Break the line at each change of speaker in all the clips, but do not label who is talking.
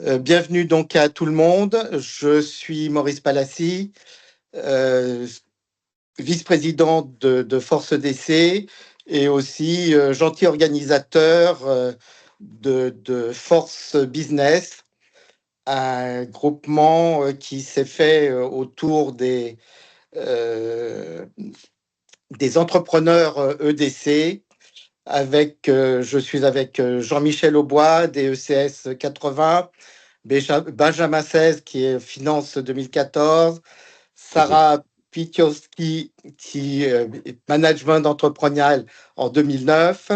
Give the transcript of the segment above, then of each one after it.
Bienvenue donc à tout le monde. Je suis Maurice Palassi, euh, vice-président de Force DC et aussi gentil organisateur de Force Business, un groupement qui s'est fait autour euh, des entrepreneurs EDC. Je suis avec Jean-Michel Aubois des ECS 80, Benjamin 16 qui est Finance 2014,
Bonjour.
Sarah Pitioski qui est Management entrepreneurial en 2009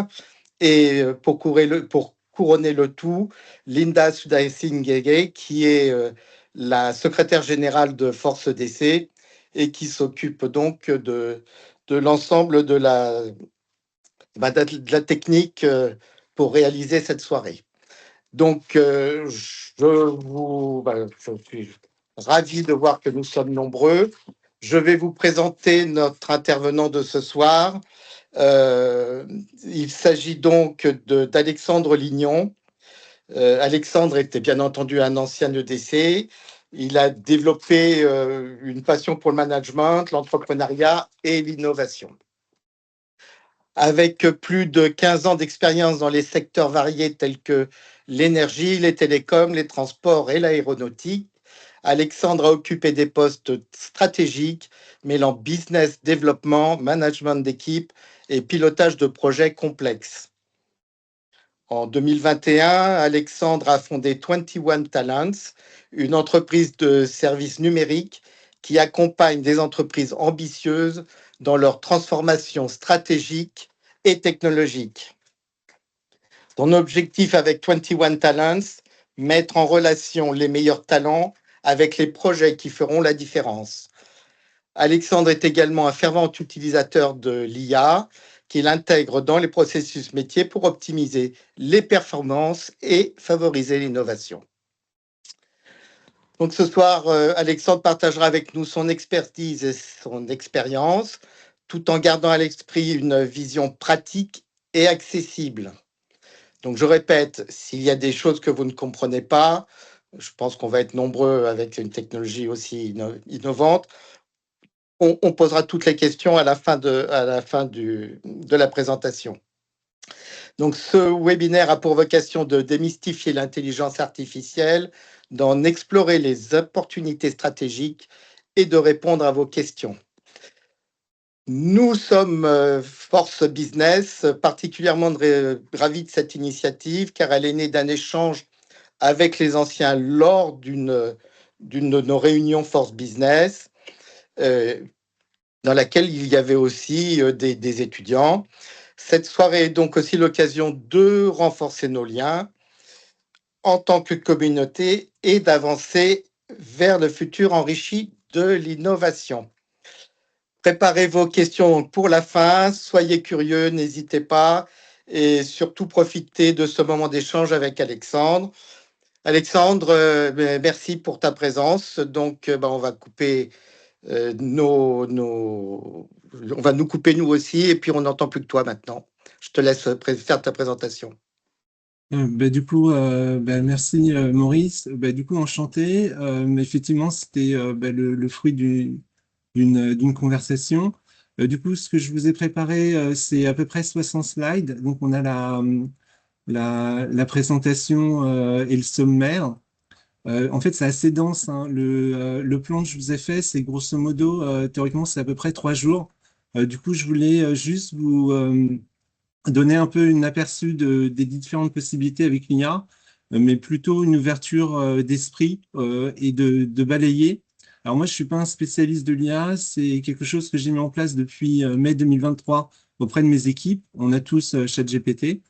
et pour couronner le tout, Linda Sudhaisingege qui est la secrétaire générale de Force DC et qui s'occupe donc de l'ensemble de la technique pour réaliser cette soirée. Donc, je suis ravi de voir que nous sommes nombreux. Je vais vous présenter notre intervenant de ce soir. Il s'agit donc d'Alexandre Lignon. Alexandre était bien entendu un ancien EDC. Il a développé une passion pour le management, l'entrepreneuriat et l'innovation. Avec plus de 15 ans d'expérience dans les secteurs variés tels que l'énergie, les télécoms, les transports et l'aéronautique, Alexandre a occupé des postes stratégiques mêlant business, développement, management d'équipe et pilotage de projets complexes. En 2021, Alexandre a fondé 21 Talents, une entreprise de services numériques qui accompagne des entreprises ambitieuses dans leur transformation stratégique et technologique. Son objectif avec 21 Talents, mettre en relation les meilleurs talents avec les projets qui feront la différence. Alexandre est également un fervent utilisateur de l'IA qu'il intègre dans les processus métiers pour optimiser les performances et favoriser l'innovation. Donc ce soir, Alexandre partagera avec nous son expertise et son expérience, tout en gardant à l'esprit une vision pratique et accessible. Donc je répète, s'il y a des choses que vous ne comprenez pas, je pense qu'on va être nombreux avec une technologie aussi innovante. On posera toutes les questions à la fin de la présentation. Donc, ce webinaire a pour vocation de démystifier l'intelligence artificielle, d'en explorer les opportunités stratégiques et de répondre à vos questions. Nous sommes Force Business, particulièrement ravis de cette initiative car elle est née d'un échange avec les anciens lors d'une de nos réunions Force Business, dans laquelle il y avait aussi des étudiants. Cette soirée est donc aussi l'occasion de renforcer nos liens en tant que communauté et d'avancer vers le futur enrichi de l'innovation. Préparez vos questions pour la fin, soyez curieux, n'hésitez pas et surtout profitez de ce moment d'échange avec Alexandre. Alexandre, merci pour ta présence. Donc, on va couper on va nous couper nous aussi et puis on n'entend plus que toi maintenant. Je te laisse faire ta présentation.
Merci Maurice. Du coup, enchanté. Effectivement, c'était le fruit d'une conversation. Du coup, ce que je vous ai préparé, c'est à peu près 60 slides. Donc, on a la présentation et le sommaire. En fait, c'est assez dense, hein. Le plan que je vous ai fait, c'est grosso modo, théoriquement, c'est à peu près 3 jours. Du coup, je voulais juste vous donner un peu une aperçu des différentes possibilités avec l'IA, mais plutôt une ouverture d'esprit et de balayer. Alors moi, je suis pas un spécialiste de l'IA, c'est quelque chose que j'ai mis en place depuis mai 2023 auprès de mes équipes. On a tous ChatGPT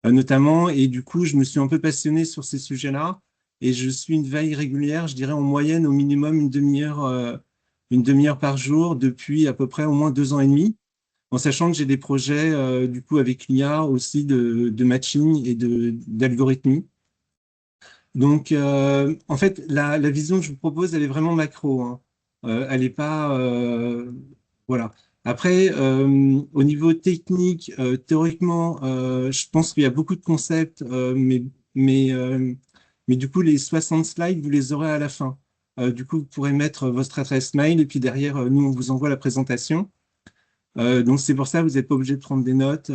notamment, et du coup, je me suis un peu passionné sur ces sujets-là, et je suis une veille régulière, je dirais en moyenne au minimum une demi-heure par jour depuis à peu près au moins 2 ans et demi, en sachant que j'ai des projets du coup avec l'IA aussi de matching et d'algorithmie. Donc, en fait, la vision que je vous propose, elle est vraiment macro, hein. Elle n'est pas... voilà. Après, au niveau technique, théoriquement, je pense qu'il y a beaucoup de concepts, mais mais du coup, les 60 slides, vous les aurez à la fin. Du coup, vous pourrez mettre votre adresse mail et puis derrière, nous, on vous envoie la présentation. Donc, c'est pour ça, vous n'êtes pas obligé de prendre des notes.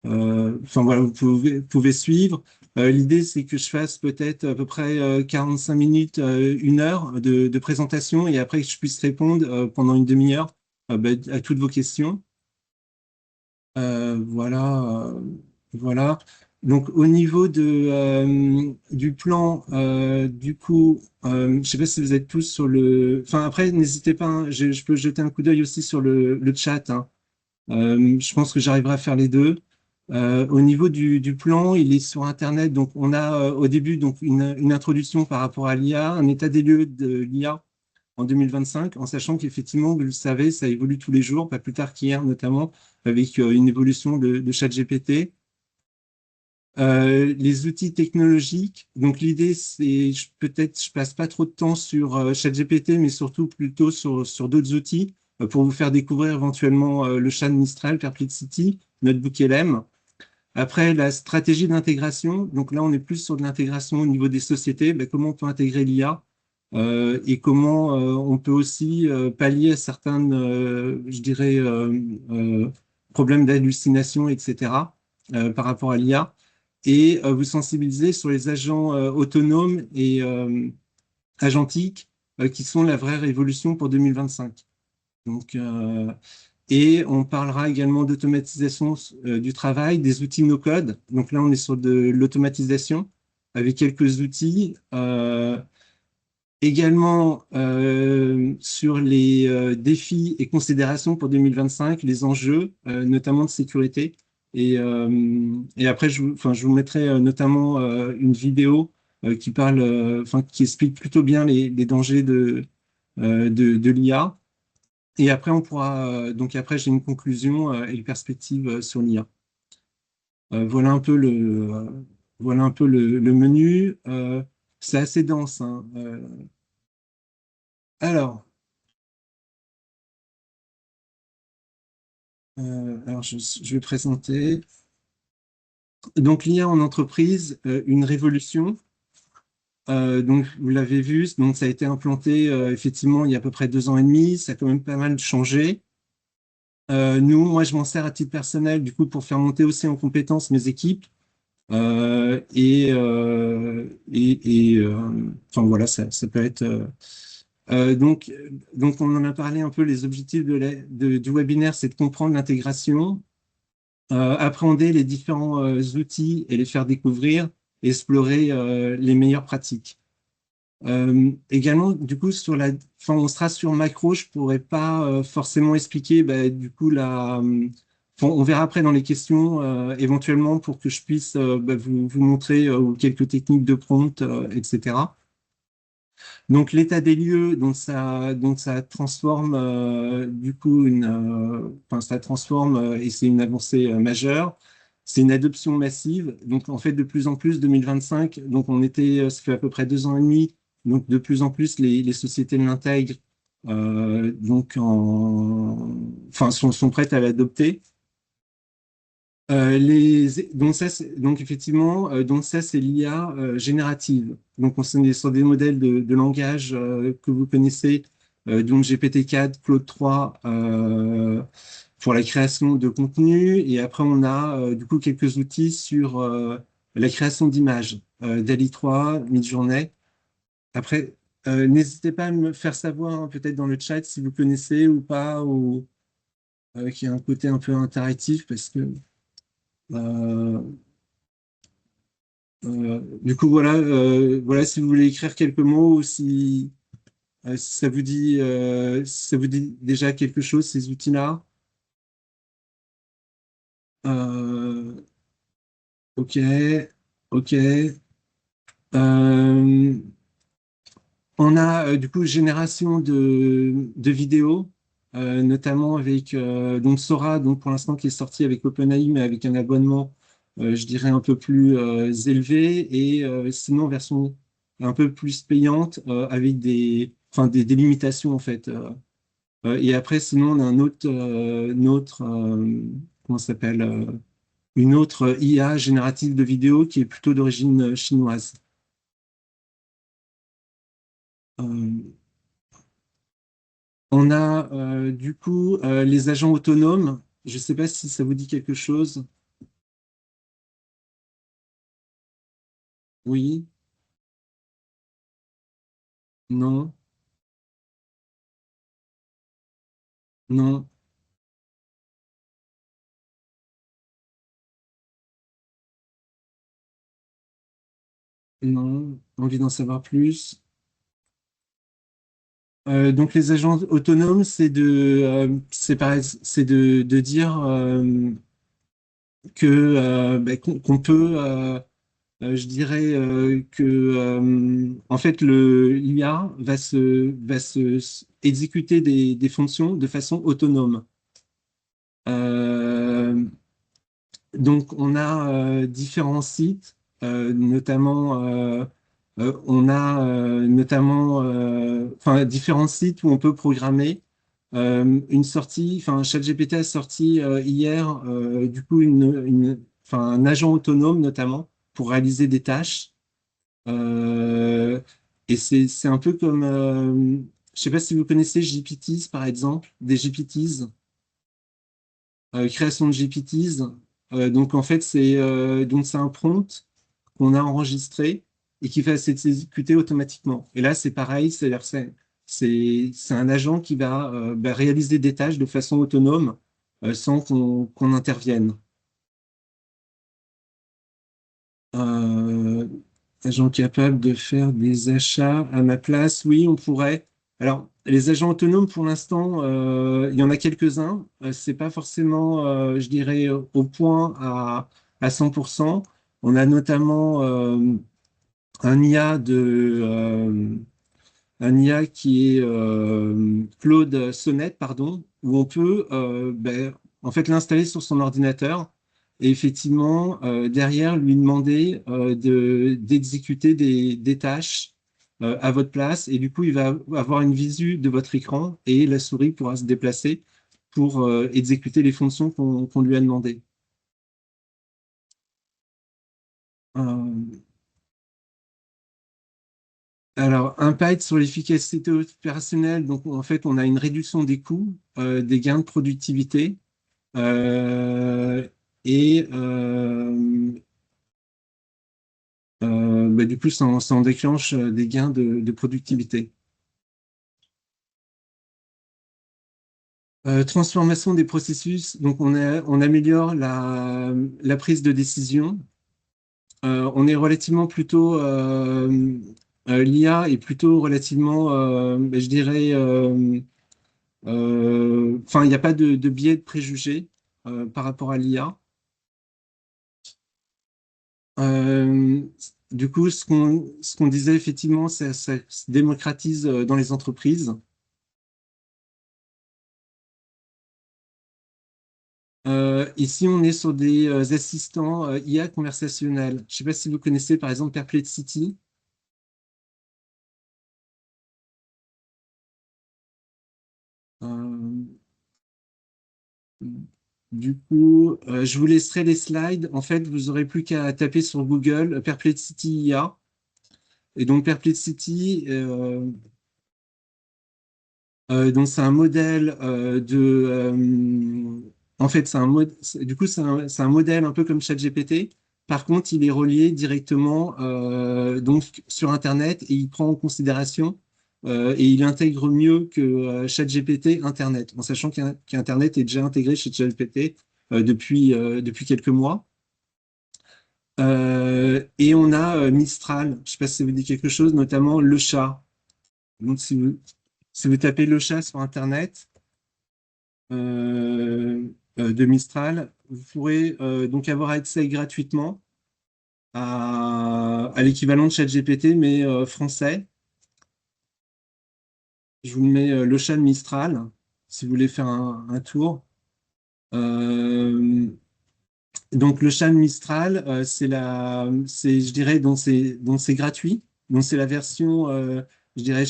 Enfin, voilà, vous pouvez suivre. L'idée, c'est que je fasse peut-être à peu près 45 minutes, 1 heure de présentation et après que je puisse répondre pendant une demi-heure bah, à toutes vos questions. Voilà, voilà. Donc au niveau du plan, du coup, je ne sais pas si vous êtes tous sur le. Enfin après, n'hésitez pas, hein, je peux jeter un coup d'œil aussi sur le chat, hein. Je pense que j'arriverai à faire les deux. Au niveau du plan, il est sur Internet. Donc on a au début donc une introduction par rapport à l'IA, un état des lieux de l'IA en 2025, en sachant qu'effectivement, vous le savez, ça évolue tous les jours, pas plus tard qu'hier notamment, avec une évolution de ChatGPT. Les outils technologiques, donc l'idée, c'est peut-être, je passe pas trop de temps sur ChatGPT, mais surtout plutôt sur d'autres outils pour vous faire découvrir éventuellement le chat de Mistral, Perplexity, Notebook LM. Après, la stratégie d'intégration, donc là, on est plus sur de l'intégration au niveau des sociétés, ben, comment on peut intégrer l'IA et comment on peut aussi pallier à certains, je dirais, problèmes d'hallucination, etc., par rapport à l'IA, et vous sensibiliser sur les agents autonomes et agentiques qui sont la vraie révolution pour 2025. Donc, et on parlera également d'automatisation du travail, des outils no-code. Donc là, on est sur de l'automatisation avec quelques outils. Également sur les défis et considérations pour 2025, les enjeux, notamment de sécurité. Et après, enfin, je vous mettrai notamment une vidéo qui parle, enfin, qui explique plutôt bien les dangers de l'IA. Et après, on pourra, donc après, j'ai une conclusion et une perspective sur l'IA. Voilà un peu voilà un peu le menu. C'est assez dense, hein. Alors, alors je vais présenter. Donc, l'IA en entreprise, une révolution. Donc, vous l'avez vu, donc ça a été implanté effectivement il y a à peu près 2 ans et demi. Ça a quand même pas mal changé. Moi, je m'en sers à titre personnel, du coup, pour faire monter aussi en compétence mes équipes. Enfin voilà, ça peut être. Donc, on en a parlé un peu. Les objectifs du webinaire, c'est de comprendre l'intégration, appréhender les différents outils et les faire découvrir, explorer les meilleures pratiques. Également, du coup, enfin, on sera sur macro, je pourrais pas forcément expliquer, bah, du coup, enfin, on verra après dans les questions, éventuellement, pour que je puisse bah, vous montrer quelques techniques de prompt, etc. Donc, l'état des lieux, donc ça transforme, du coup, enfin, ça transforme et c'est une avancée majeure. C'est une adoption massive. Donc, en fait, de plus en plus, 2025, donc ça fait à peu près 2 ans et demi. Donc, de plus en plus, les sociétés l'intègrent, donc enfin, sont prêtes à l'adopter. Donc effectivement, donc ça c'est l'IA générative. Donc on est sur des modèles de langage que vous connaissez, donc GPT-4, Claude 3 pour la création de contenu, et après on a du coup quelques outils sur la création d'images, DALL-E 3, Midjourney. Après, n'hésitez pas à me faire savoir hein, peut-être dans le chat si vous connaissez ou pas, ou qu'il y a un côté un peu interactif parce que euh, du coup, voilà, si vous voulez écrire quelques mots ou si ça vous dit déjà quelque chose, ces outils-là. Euh, ok, ok. Euh, on a du coup génération de vidéos, notamment avec donc Sora, donc pour l'instant qui est sorti avec OpenAI, mais avec un abonnement, je dirais un peu plus élevé, et sinon version un peu plus payante avec enfin, des limitations en fait. Et après, sinon on a comment ça s'appelle une autre IA générative de vidéos qui est plutôt d'origine chinoise. Euh, on a du coup les agents autonomes. Je ne sais pas si ça vous dit quelque chose. Oui, non, non, non. Envie d'en savoir plus. Donc les agents autonomes, c'est de dire que qu'on peut, je dirais que en fait le l'IA va se exécuter des fonctions de façon autonome. Euh, donc on a différents sites, notamment on a notamment enfin différents sites où on peut programmer une sortie. Enfin, ChatGPT a sorti hier du coup enfin, un agent autonome notamment pour réaliser des tâches. Euh, et c'est un peu comme, je sais pas si vous connaissez GPTs par exemple, des GPTs, création de GPTs. Donc en fait c'est un prompt qu'on a enregistré et qui va s'exécuter automatiquement. Et là c'est pareil, c'est un agent qui va réaliser des tâches de façon autonome sans qu'on intervienne. Euh, Agent capable de faire des achats à ma place, oui, on pourrait. Alors, les agents autonomes, pour l'instant, il y en a quelques-uns. C'est pas forcément, je dirais, au point à 100%. On a notamment un IA un IA qui est Claude Sonnet, pardon, où on peut en fait l'installer sur son ordinateur et effectivement derrière lui demander d'exécuter des tâches à votre place et du coup il va avoir une visu de votre écran et la souris pourra se déplacer pour exécuter les fonctions qu'on lui a demandées. Euh, Alors, impact sur l'efficacité opérationnelle, donc en fait, on a une réduction des coûts, des gains de productivité, euh, et du coup, ça en déclenche des gains de productivité. Transformation des processus, donc on améliore la prise de décision. On est relativement plutôt, l'IA est plutôt relativement, je dirais, enfin, il n'y a pas de biais de préjugés par rapport à l'IA. Euh, du coup, ce qu'on disait effectivement, ça se démocratise dans les entreprises. Ici, on est sur des assistants IA conversationnels. Je ne sais pas si vous connaissez par exemple Perplexity. Euh, du coup, je vous laisserai les slides. En fait, vous n'aurez plus qu'à taper sur Google Perplexity IA. Et donc Perplexity, donc c'est un modèle en fait, du coup, c'est un modèle un peu comme ChatGPT. Par contre, il est relié directement donc sur Internet et il prend en considération et il intègre mieux que ChatGPT Internet, en sachant qu'Internet est déjà intégré chez ChatGPT depuis quelques mois. Et on a Mistral, je ne sais pas si ça vous dit quelque chose, notamment le chat. Donc, si vous tapez le chat sur Internet de Mistral, vous pourrez donc avoir accès gratuitement à l'équivalent de ChatGPT, mais français. Je vous mets le chat de Mistral, si vous voulez faire un tour. Euh, donc, le chat de Mistral, je dirais, donc c'est gratuit. Donc, c'est la version, je dirais,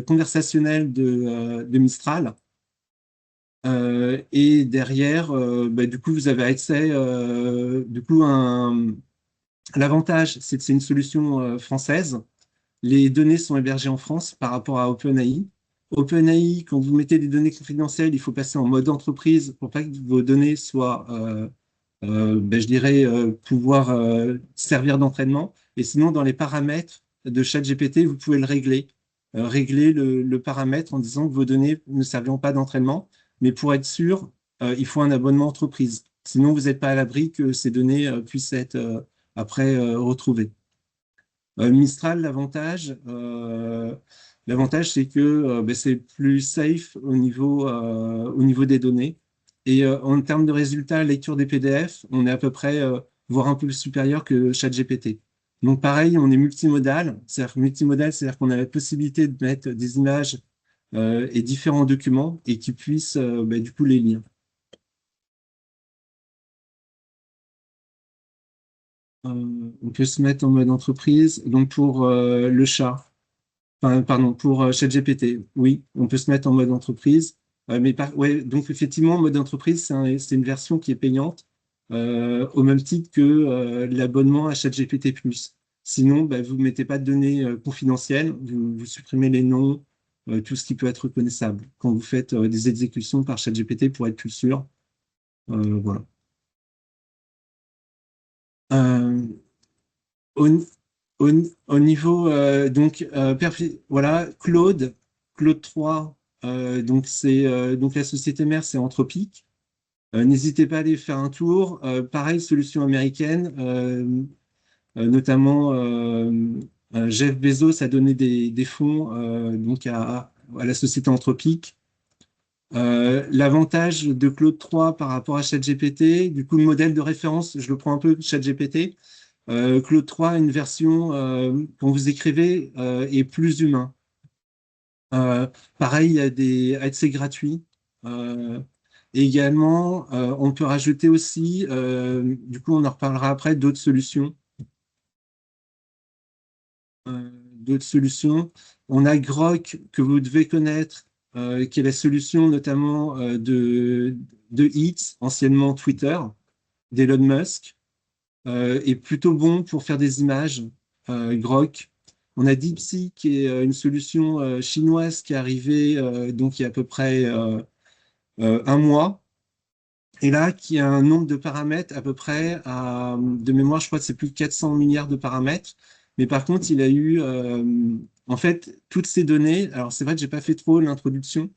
conversationnelle de Mistral. Et derrière, du coup, vous avez accès, du coup, l'avantage, c'est que c'est une solution française. les données sont hébergées en France par rapport à OpenAI. OpenAI, quand vous mettez des données confidentielles, il faut passer en mode entreprise pour pas que vos données soient, ben, je dirais, pouvoir servir d'entraînement. Et sinon, dans les paramètres de ChatGPT, vous pouvez le régler. Régler le paramètre en disant que vos données ne serviront pas d'entraînement. Mais pour être sûr, il faut un abonnement entreprise. Sinon, vous n'êtes pas à l'abri que ces données puissent être après retrouvées. Mistral, l'avantage, c'est que ben, c'est plus safe au niveau des données. Et en termes de résultats, lecture des PDF, on est à peu près, voire un peu supérieur que ChatGPT. Donc pareil, on est multimodal. C'est-à-dire qu'on a la possibilité de mettre des images et différents documents et qui puissent ben, du coup les lire. On peut se mettre en mode entreprise. Donc pour le chat. Enfin, pardon, pour ChatGPT, oui, on peut se mettre en mode entreprise. Ouais, donc effectivement, en mode entreprise, c'est une version qui est payante, au même titre que l'abonnement à ChatGPT+. Sinon, bah, vous ne mettez pas de données confidentielles, vous supprimez les noms, tout ce qui peut être reconnaissable quand vous faites des exécutions par ChatGPT pour être plus sûr. Voilà. Euh, au, au, au niveau voilà, Claude 3, donc c'est donc la société mère, c'est Anthropic. N'hésitez pas à aller faire un tour. Pareil, solution américaine, notamment Jeff Bezos a donné des fonds donc à la société Anthropic. L'avantage de Claude 3 par rapport à ChatGPT, du coup, le modèle de référence, je le prends un peu ChatGPT. Claude 3, une version, quand vous écrivez, est plus humain. Euh, Pareil, il y a des accès gratuits. Et également, on peut rajouter aussi, du coup, on en reparlera après, d'autres solutions. On a Grok, que vous devez connaître, qui est la solution notamment de X, anciennement Twitter, d'Elon Musk. Est plutôt bon pour faire des images, Grok. On a DeepSeek, qui est une solution chinoise qui est arrivée donc il y a à peu près un mois. Et là, qui a un nombre de paramètres à peu près, de mémoire, je crois que c'est plus de 400 milliards de paramètres. Mais par contre, il a eu, en fait, toutes ces données. Alors, c'est vrai que j'ai pas fait trop l'introduction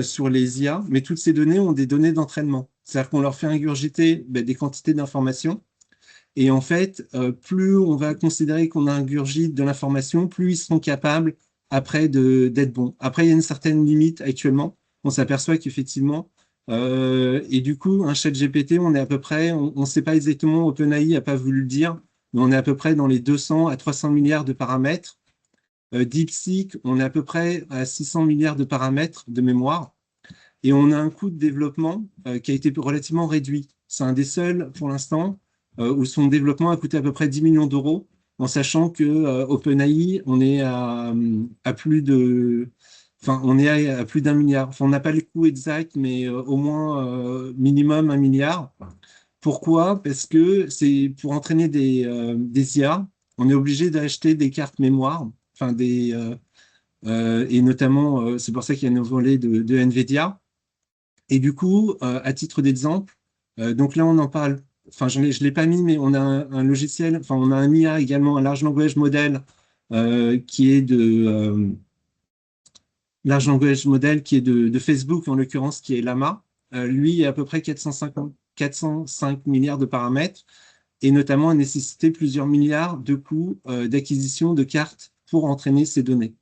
sur les IA, mais toutes ces données ont des données d'entraînement. C'est-à-dire qu'on leur fait ingurgiter ben, des quantités d'informations et en fait, plus on va considérer qu'on a ingurgite de l'information, plus ils seront capables après d'être bons. Après, il y a une certaine limite actuellement. On s'aperçoit qu'effectivement, et du coup, un chat GPT, on est à peu près, on ne sait pas exactement, OpenAI n'a pas voulu le dire, mais on est à peu près dans les 200 à 300 milliards de paramètres. DeepSeek, on est à peu près à 600 milliards de paramètres de mémoire. Et on a un coût de développement qui a été relativement réduit. C'est un des seuls, pour l'instant, où son développement a coûté à peu près 10 millions d'euros, en sachant que OpenAI, on est à plus de... Enfin, on est à plus d'un milliard. Enfin, on n'a pas le coût exact, mais au moins minimum un milliard. Pourquoi? Parce que c'est pour entraîner des IA, on est obligé d'acheter des cartes mémoire, enfin et notamment, c'est pour ça qu'il y a un volet de NVIDIA. Et du coup, à titre d'exemple, donc là, on en parle, enfin, je ne l'ai pas mis, mais on a un logiciel, enfin, on a un IA également, un large language model qui est large language model qui est de Facebook, en l'occurrence, qui est Llama. Lui, il y a à peu près 405 milliards de paramètres et notamment a nécessité plusieurs milliards de coûts d'acquisition de cartes pour entraîner ces données.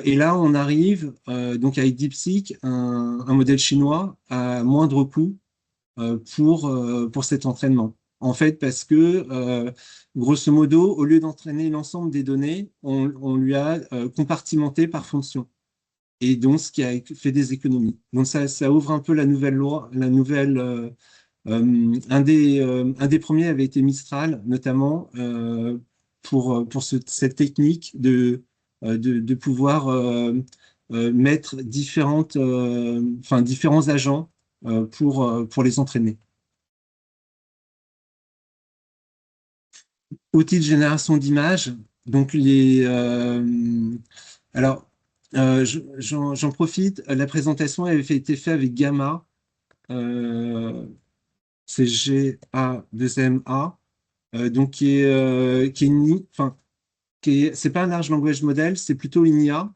Et là, on arrive donc avec DeepSeek, un modèle chinois à moindre coût pour cet entraînement. En fait, parce que, grosso modo, au lieu d'entraîner l'ensemble des données, on lui a compartimenté par fonction. Et donc, ce qui a fait des économies. Donc, ça ouvre un peu la nouvelle loi, la nouvelle. Un des premiers avait été Mistral, notamment pour cette technique de pouvoir mettre différents agents pour les entraîner. Outils de génération d'images. Donc alors j'en profite. La présentation avait été faite avec Gamma. Euh, c'est G-A-2-M-A. Donc qui est enfin c'est pas un large language model, c'est plutôt une IA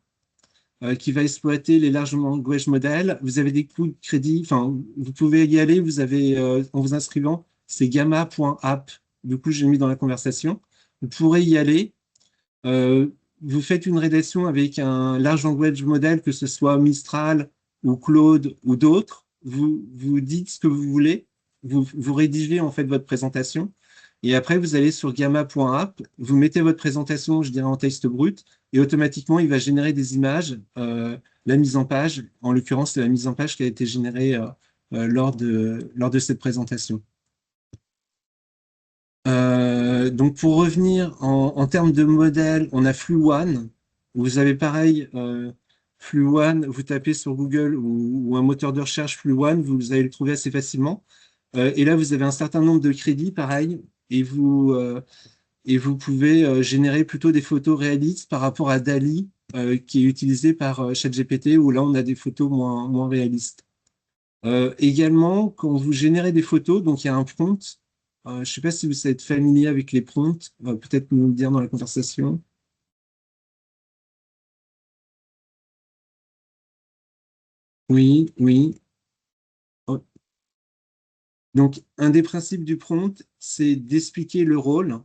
qui va exploiter les large language models. Vous avez des coûts de crédit, enfin, vous pouvez y aller, vous avez, en vous inscrivant, c'est gamma.app. Du coup, j'ai mis dans la conversation. Vous pourrez y aller. Euh, Vous faites une rédaction avec un large language model, que ce soit Mistral ou Claude ou d'autres. Vous dites ce que vous voulez. Vous rédigez en fait votre présentation. Et après, vous allez sur gamma.app, vous mettez votre présentation, je dirais en texte brut, et automatiquement, il va générer des images, la mise en page. En l'occurrence, c'est la mise en page qui a été générée lors de cette présentation. Donc pour revenir en termes de modèle, on a FluOne. Vous avez pareil, FluOne, vous tapez sur Google ou un moteur de recherche FluOne, vous allez le trouver assez facilement. Et là, vous avez un certain nombre de crédits, pareil, et vous pouvez générer plutôt des photos réalistes par rapport à DALI, qui est utilisé par ChatGPT, où là, on a des photos moins réalistes. Également, quand vous générez des photos, donc il y a un prompt. Je ne sais pas si vous êtes familier avec les prompts, peut-être nous le dire dans la conversation. Oui, oui. Oh. Donc, un des principes du prompt, c'est d'expliquer le rôle,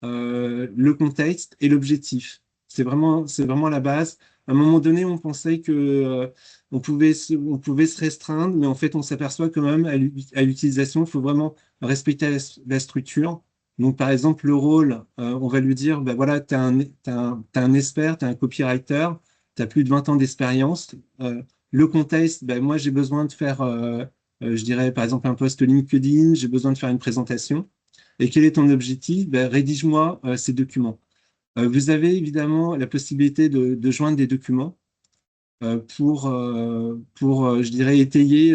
le contexte et l'objectif. C'est vraiment la base. À un moment donné, on pensait que on pouvait se restreindre, mais en fait, on s'aperçoit quand même à l'utilisation, il faut vraiment respecter la structure. Donc, par exemple, le rôle, on va lui dire, ben voilà, t'as un expert, tu es un copywriter, tu as plus de 20 ans d'expérience. Le contexte, ben, moi, j'ai besoin de faire, je dirais, par exemple, un post LinkedIn, j'ai besoin de faire une présentation. Et quel est ton objectif? Ben, rédige-moi ces documents. Vous avez évidemment la possibilité de joindre des documents je dirais, étayer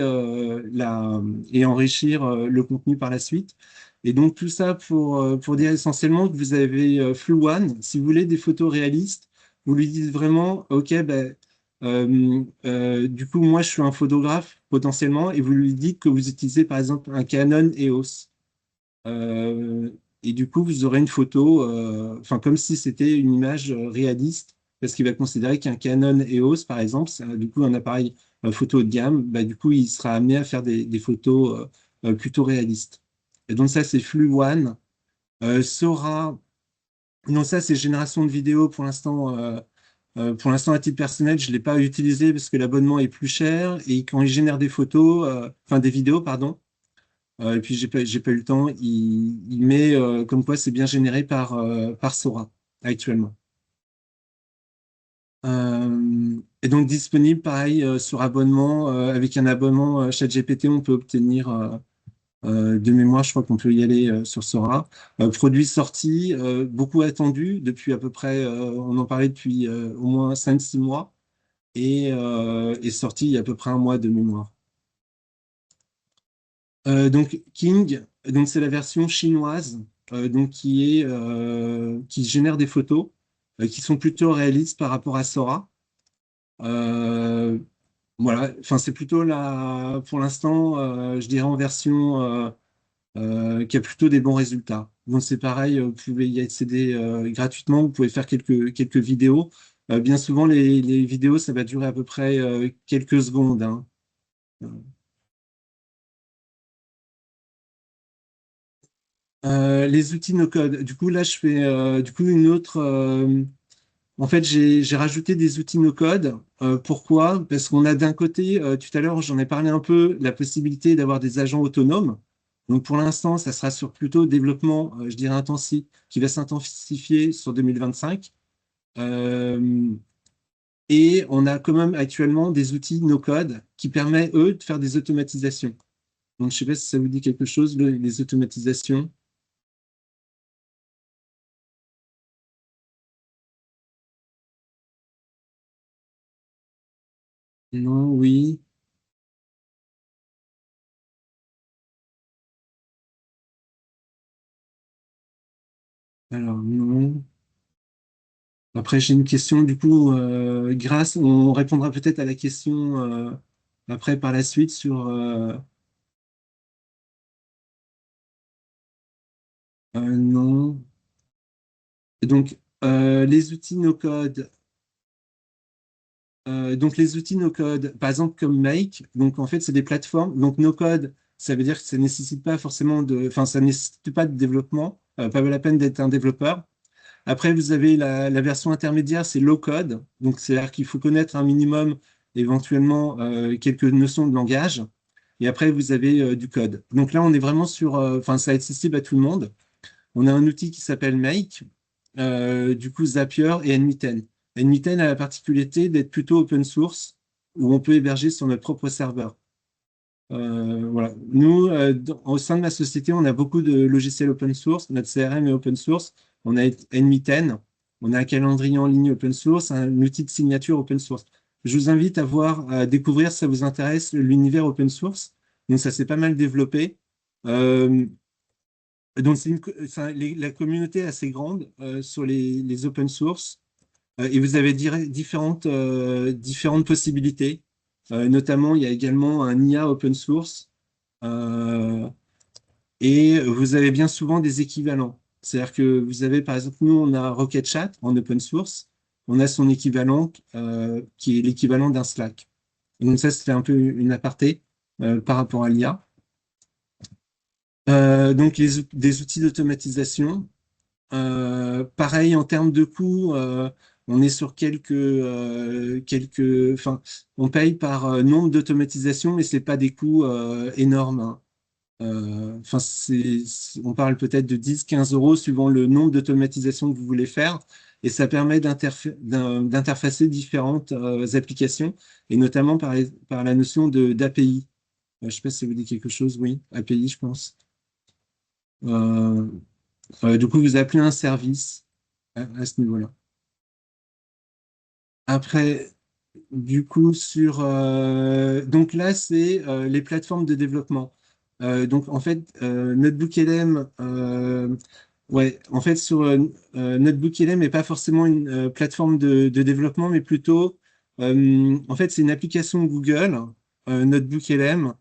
et enrichir le contenu par la suite. Et donc, tout ça pour dire essentiellement que vous avez FluOne. Si vous voulez des photos réalistes, vous lui dites vraiment, OK, ben, du coup, moi, je suis un photographe potentiellement, et vous lui dites que vous utilisez par exemple un Canon EOS. Euh, et du coup, vous aurez une photo, enfin, comme si c'était une image réaliste, parce qu'il va considérer qu'un Canon EOS, par exemple, c'est du coup un appareil photo haut de gamme, bah, du coup, il sera amené à faire des photos plutôt réalistes. Et donc, ça, c'est Flux One. Sora, non, ça, c'est génération de vidéos pour l'instant, à titre personnel, je ne l'ai pas utilisé parce que l'abonnement est plus cher et quand il génère des photos, enfin des vidéos, pardon, et puis, j'ai pas eu le temps. Il met comme quoi c'est bien généré par Sora actuellement. Et donc, disponible, pareil, sur abonnement. Avec un abonnement ChatGPT, on peut obtenir de mémoire, je crois qu'on peut y aller sur Sora. Produit sorti, beaucoup attendu depuis à peu près, on en parlait depuis au moins 5 6 mois et sorti il y a à peu près un mois de mémoire. Donc King, donc c'est la version chinoise, donc qui génère des photos qui sont plutôt réalistes par rapport à Sora. Euh, voilà, enfin c'est plutôt pour l'instant, je dirais en version qui a plutôt des bons résultats. Donc c'est pareil, vous pouvez y accéder gratuitement, vous pouvez faire quelques vidéos. Bien souvent les vidéos ça va durer à peu près quelques secondes, hein. Les outils no-code. Du coup, là, je fais du coup une autre. En fait, j'ai rajouté des outils no-code. Pourquoi? Parce qu'on a d'un côté, tout à l'heure, j'en ai parlé un peu, la possibilité d'avoir des agents autonomes. Donc, pour l'instant, ça sera sur plutôt développement, je dirais intensif, qui va s'intensifier sur 2025. Euh, et on a quand même actuellement des outils no-code qui permettent, eux, de faire des automatisations. Donc, je ne sais pas si ça vous dit quelque chose, les automatisations. Non, oui. Alors, non. Après, j'ai une question, du coup, grâce, on répondra peut-être à la question après par la suite sur non. Donc, les outils no-code. Donc, les outils no-code, par exemple comme Make, donc en fait, c'est des plateformes. Donc, no-code, ça veut dire que ça ne nécessite pas forcément de, enfin, ça nécessite pas de développement, pas la peine d'être un développeur. Après, vous avez la version intermédiaire, c'est low-code. Donc, c'est-à-dire qu'il faut connaître un minimum, éventuellement, quelques notions de langage. Et après, vous avez du code. Donc là, on est vraiment sur, enfin, c'est accessible à tout le monde. On a un outil qui s'appelle Make, du coup Zapier et NMiten. NMiten a la particularité d'être plutôt open source, où on peut héberger sur notre propre serveur. Voilà. Nous, au sein de ma société, on a beaucoup de logiciels open source. Notre CRM est open source. On a NMiten, on a un calendrier en ligne open source, un outil de signature open source. Je vous invite à voir, à découvrir, si ça vous intéresse, l'univers open source. Donc, ça s'est pas mal développé. Euh, donc, la communauté est assez grande sur les open source et vous avez différentes possibilités. Notamment, il y a également un IA open source euh, et vous avez bien souvent des équivalents. C'est-à-dire que vous avez, par exemple, nous, on a Rocket Chat en open source. On a son équivalent qui est l'équivalent d'un Slack. Donc ça, c'était un peu une aparté par rapport à l'IA. Donc des outils d'automatisation. Pareil, en termes de coûts, on est sur enfin, on paye par nombre d'automatisations, mais c'est pas des coûts énormes, hein. Enfin, on parle peut-être de 10-15 € suivant le nombre d'automatisations que vous voulez faire, et ça permet d'interfacer différentes applications, et notamment par la notion d'API. Je ne sais pas si ça vous dit quelque chose, oui, API, je pense. Euh, du coup, vous appelez un service à ce niveau-là. Après, du coup, donc là, c'est les plateformes de développement. Donc, en fait, NotebookLM, ouais, en fait, NotebookLM n'est pas forcément une plateforme de développement, mais plutôt, en fait, c'est une application Google, NotebookLM.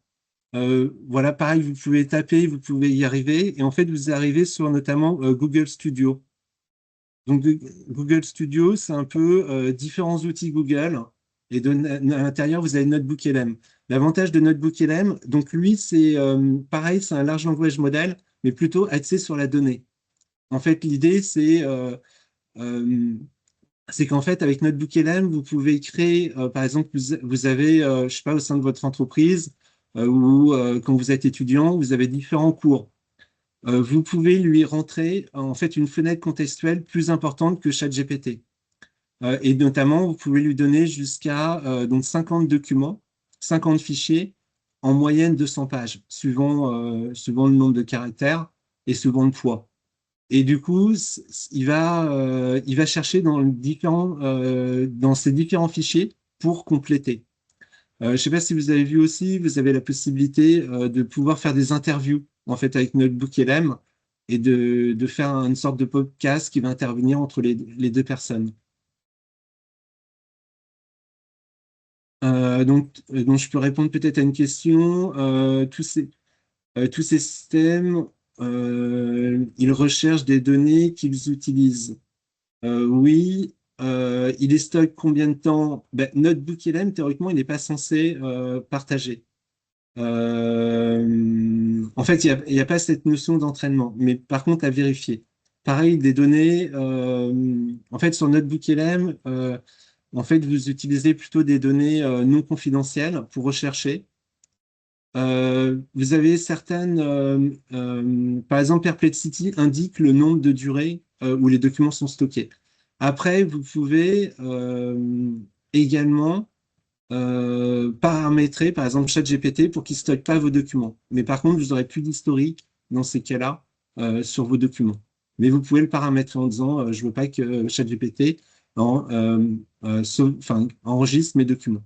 Voilà, pareil, vous pouvez taper, vous pouvez y arriver, et en fait, vous arrivez sur notamment Google Studio. Donc, Google Studio, c'est un peu différents outils Google. Et à l'intérieur, vous avez Notebook LM. L'avantage de Notebook LM, donc lui, c'est pareil, c'est un large language model, mais plutôt axé sur la donnée. En fait, l'idée, euh, c'est qu'en fait, avec Notebook LM, vous pouvez créer, par exemple, vous avez, je sais pas, au sein de votre entreprise, ou quand vous êtes étudiant, vous avez différents cours. Vous pouvez lui rentrer en fait une fenêtre contextuelle plus importante que ChatGPT. Et notamment, vous pouvez lui donner jusqu'à donc 50 documents, 50 fichiers, en moyenne 200 pages, suivant le nombre de caractères et suivant le poids. Et du coup, il va chercher dans ces différents fichiers pour compléter. Je ne sais pas si vous avez vu aussi, vous avez la possibilité de pouvoir faire des interviews en fait avec Notebook LM et de faire une sorte de podcast qui va intervenir entre les deux personnes. Donc, je peux répondre peut-être à une question. Tous ces systèmes, ils recherchent des données qu'ils utilisent. Oui, il les stocke combien de temps? Ben, Notebook LM, théoriquement, il n'est pas censé partager. En fait, il y a pas cette notion d'entraînement, mais par contre, à vérifier. Pareil, des données, en fait, sur NotebookLM, en fait, vous utilisez plutôt des données non confidentielles pour rechercher. Vous avez par exemple, Perplexity indique le nombre de durées où les documents sont stockés. Après, vous pouvez également paramétrer, par exemple, ChatGPT pour qu'il ne stocke pas vos documents. Mais par contre, vous n'aurez plus d'historique dans ces cas-là sur vos documents. Mais vous pouvez le paramétrer en disant je ne veux pas que ChatGPT enregistre mes documents.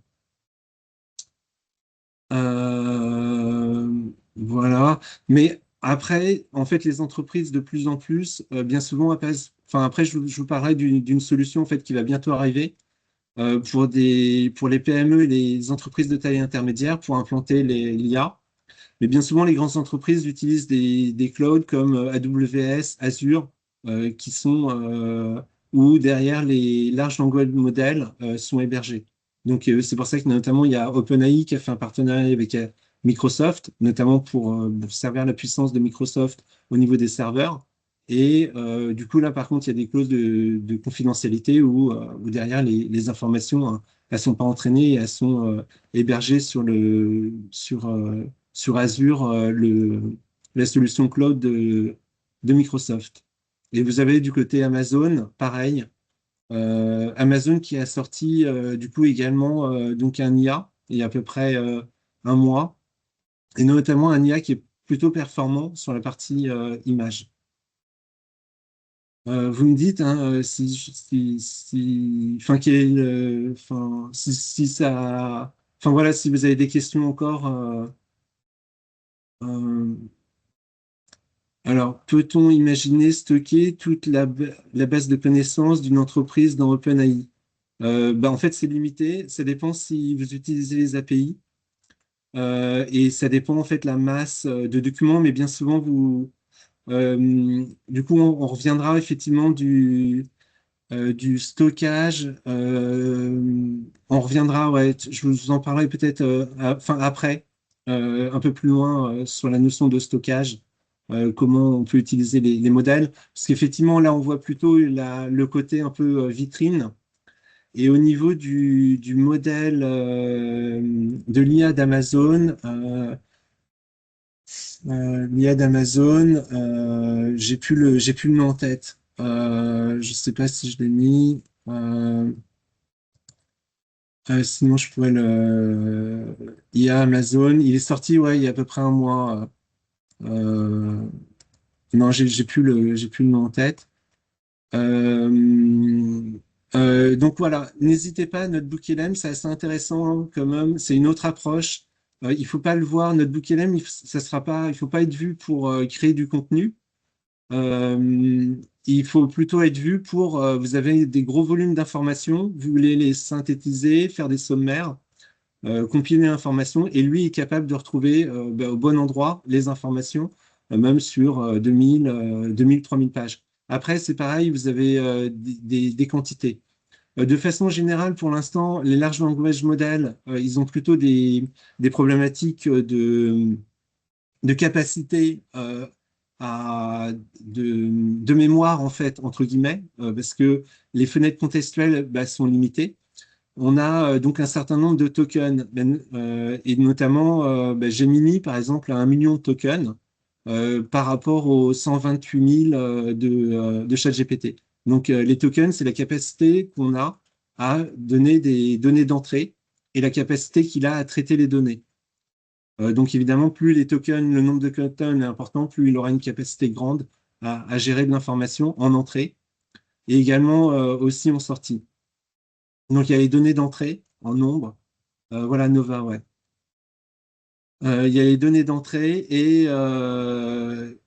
Voilà. Mais après, en fait, les entreprises de plus en plus, bien souvent, enfin après, je vous parlerai d'une solution en fait qui va bientôt arriver pour les PME et les entreprises de taille intermédiaire pour implanter l'IA. Mais bien souvent, les grandes entreprises utilisent des clouds comme AWS, Azure, qui sont où derrière les larges langages modèles sont hébergés. Donc, c'est pour ça que notamment, il y a OpenAI qui a fait un partenariat avec Microsoft, notamment pour servir la puissance de Microsoft au niveau des serveurs. Et du coup, là, par contre, il y a des clauses de confidentialité où derrière, les informations, hein, elles sont pas entraînées, elles sont hébergées sur Azure, la solution cloud de Microsoft. Et vous avez du côté Amazon, pareil, Amazon qui a sorti du coup également donc un IA il y a à peu près un mois, et notamment un IA qui est plutôt performant sur la partie image. Vous me dites hein, enfin, enfin, si ça, enfin voilà, si vous avez des questions encore. Euh, Alors, peut-on imaginer stocker toute la base de connaissances d'une entreprise dans OpenAI? En fait, c'est limité. Ça dépend si vous utilisez les API. Et ça dépend en fait la masse de documents, mais bien souvent, du coup, on reviendra effectivement du stockage. On reviendra, ouais, je vous en parlerai peut-être enfin, après, un peu plus loin sur la notion de stockage, comment on peut utiliser les modèles. Parce qu'effectivement, là, on voit plutôt le côté un peu vitrine. Et au niveau du modèle de l'IA d'Amazon, j'ai plus le nom en tête. Je ne sais pas si je l'ai mis. Sinon, je pourrais IA Amazon. Il est sorti, ouais, il y a à peu près un mois. Euh, non, j'ai plus le nom en tête. Euh, donc voilà, n'hésitez pas, Notebook LM, c'est assez intéressant quand même. C'est une autre approche. Il faut pas le voir, Notebook LM, ça sera pas, il faut pas être vu pour créer du contenu. Euh, il faut plutôt être vu pour, vous avez des gros volumes d'informations, vous voulez les synthétiser, faire des sommaires, compiler l'information, et lui est capable de retrouver au bon endroit les informations, même sur 2000, 2000, 3000 pages. Après, c'est pareil, vous avez des quantités. De façon générale, pour l'instant, les large language models, ils ont plutôt des problématiques de capacité de mémoire, en fait, entre guillemets, parce que les fenêtres contextuelles sont limitées. On a donc un certain nombre de tokens, et notamment Gemini, par exemple, a 1 million de tokens par rapport aux 128 000 de ChatGPT. Donc, les tokens, c'est la capacité qu'on a à donner des données d'entrée et la capacité qu'il a à traiter les données. Donc évidemment, plus les tokens, le nombre de tokens est important, plus il aura une capacité grande à gérer de l'information en entrée et également aussi en sortie. Donc il y a les données d'entrée en nombre. Voilà, Nova, ouais. Il y a les données d'entrée et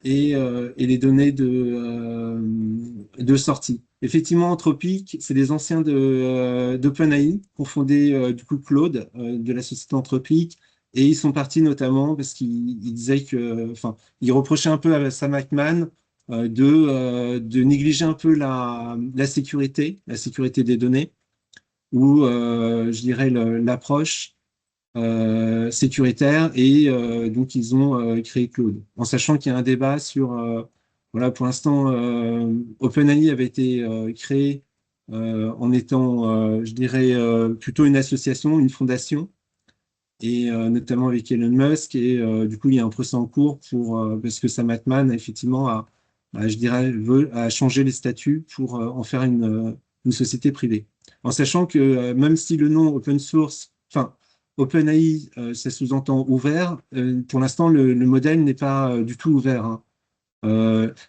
les données de sortie. Effectivement, Anthropic, c'est des anciens d'OpenAI, qui ont fondé du coup Claude de la société Anthropic, et ils sont partis notamment parce qu'ils disaient que, enfin, ils reprochaient un peu à Sam Altman de négliger un peu la sécurité des données, ou je dirais l'approche sécuritaire et donc ils ont créé Claude. En sachant qu'il y a un débat sur, voilà, pour l'instant, OpenAI avait été créé en étant, je dirais, plutôt une association, une fondation, et notamment avec Elon Musk, et du coup il y a un procès en cours parce que Sam Altman, effectivement, je dirais, a changé les statuts pour en faire une société privée. En sachant que même si le nom open source, enfin, OpenAI, ça sous-entend ouvert. Pour l'instant, le modèle n'est pas du tout ouvert, hein.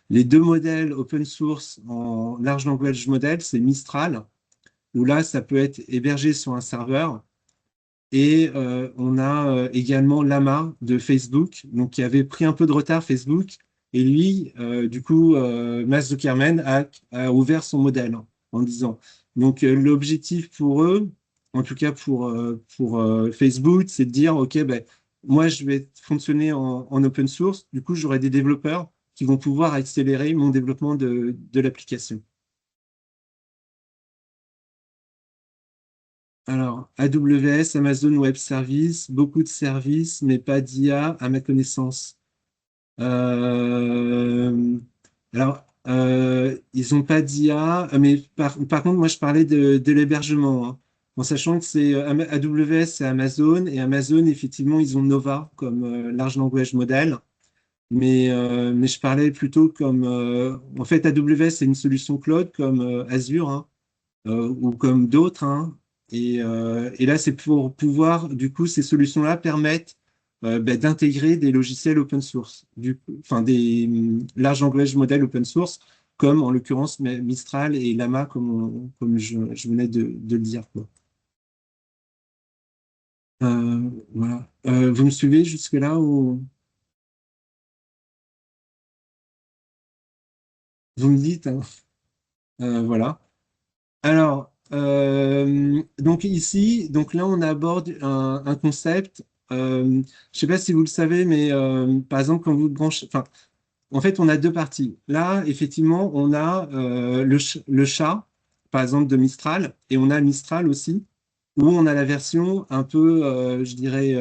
Les deux modèles open source en large language model, c'est Mistral, où là, ça peut être hébergé sur un serveur. Et on a également Llama de Facebook, donc qui avait pris un peu de retard Facebook, Et lui, du coup, Mark Zuckerberg a ouvert son modèle en disant. Donc, l'objectif pour eux, en tout cas pour Facebook, c'est de dire, OK, ben, moi, je vais fonctionner en open source. Du coup, j'aurai des développeurs qui vont pouvoir accélérer mon développement de l'application. Alors, AWS, Amazon Web Services, beaucoup de services, mais pas d'IA à ma connaissance. Euh, ils n'ont pas d'IA, mais par contre, moi, je parlais de l'hébergement, hein. En sachant que c'est AWS, c'est Amazon, et Amazon, effectivement, ils ont Nova comme large language model. Mais je parlais plutôt comme, en fait, AWS, c'est une solution cloud comme Azure, hein, ou comme d'autres, hein. Et là, c'est pour pouvoir, du coup, ces solutions-là permettent ben, d'intégrer des logiciels open source, enfin des large language modèles open source, comme en l'occurrence Mistral et Llama, comme je venais de le dire, quoi. Voilà. Vous me suivez jusque-là ou vous me dites, hein. Voilà. Alors, donc ici, donc là, on aborde un concept. Je ne sais pas si vous le savez, mais par exemple, quand vous branchez, enfin, en fait, on a deux parties. Là, effectivement, on a le chat, par exemple, de Mistral, et on a Mistral aussi, où on a la version un peu, je dirais,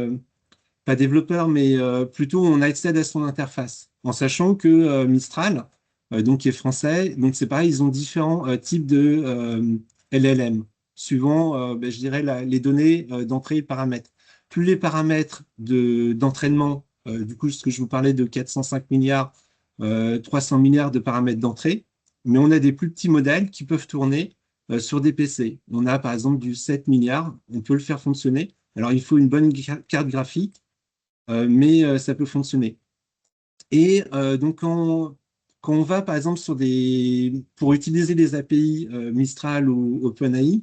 pas développeur, mais plutôt on accède à son interface, en sachant que Mistral, donc qui est français, donc c'est pareil, ils ont différents types de LLM, suivant, ben, je dirais, les données d'entrée et de paramètres. Plus les paramètres d'entraînement, du coup, ce que je vous parlais de 405 milliards, 300 milliards de paramètres d'entrée, mais on a des plus petits modèles qui peuvent tourner sur des PC. On a par exemple du 7 milliards, on peut le faire fonctionner. Alors, il faut une bonne carte graphique, mais ça peut fonctionner. Et donc, quand on va, par exemple, pour utiliser les API Mistral ou OpenAI,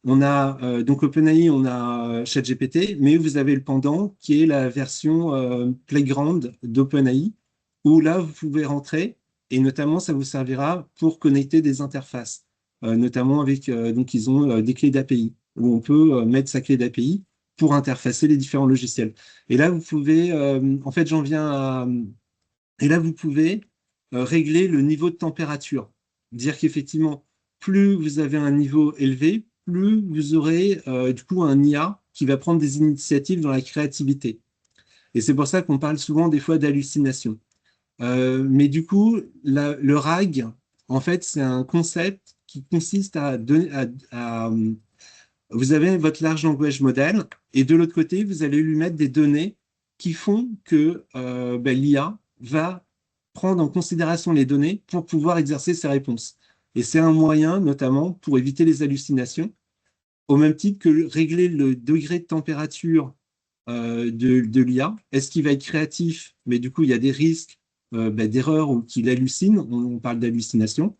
on a donc OpenAI, on a ChatGPT, mais vous avez le pendant qui est la version Playground d'OpenAI, où là, vous pouvez rentrer et notamment, ça vous servira pour connecter des interfaces, notamment avec, donc, ils ont des clés d'API, où on peut mettre sa clé d'API pour interfacer les différents logiciels. Et là, vous pouvez, en fait, j'en viens à, et là, vous pouvez régler le niveau de température. Dire qu'effectivement, plus vous avez un niveau élevé, plus vous aurez du coup un IA qui va prendre des initiatives dans la créativité. Et c'est pour ça qu'on parle souvent des fois d'hallucination. Mais du coup, le RAG, en fait, c'est un concept qui consiste à donner, vous avez votre large language model et de l'autre côté, vous allez lui mettre des données qui font que ben, l'IA va prendre en considération les données pour pouvoir exercer ses réponses. Et c'est un moyen, notamment, pour éviter les hallucinations, au même titre que régler le degré de température de l'IA. Est-ce qu'il va être créatif, mais du coup, il y a des risques ben, d'erreur ou qu'il hallucine, on parle d'hallucination.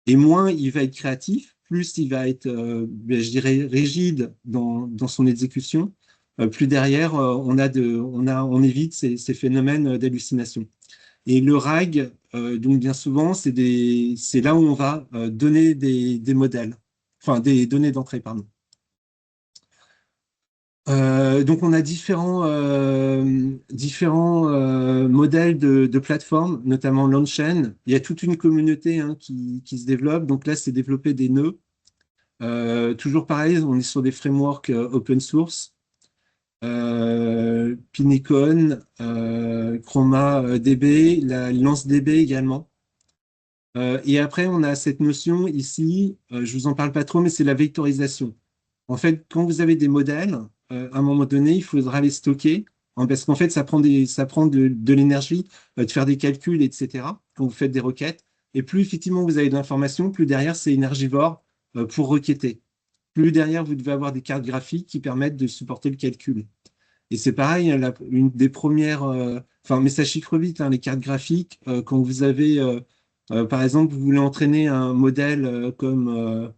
Et moins il va être créatif, plus il va être, ben, je dirais, rigide dans son exécution, plus derrière, on évite ces phénomènes d'hallucination. Et le RAG, donc bien souvent, c'est là où on va donner des modèles, enfin des données d'entrée, pardon. Donc on a différents modèles de plateformes, notamment l'on-chain. Il y a toute une communauté hein, qui se développe. Donc là, c'est développer des nœuds. Toujours pareil, on est sur des frameworks open source. Pinecone, Chroma DB, la LanceDB également. Et après, on a cette notion ici, je vous en parle pas trop, mais c'est la vectorisation. En fait, quand vous avez des modèles, à un moment donné, il faudra les stocker, hein, parce qu'en fait, ça prend de l'énergie de faire des calculs, etc., quand vous faites des requêtes. Et plus effectivement vous avez de l'information, plus derrière, c'est énergivore pour requêter. Plus derrière, vous devez avoir des cartes graphiques qui permettent de supporter le calcul. Et c'est pareil, hein, une des premières, enfin, mais ça chiffre vite, hein, les cartes graphiques, quand vous avez, par exemple, vous voulez entraîner un modèle comme,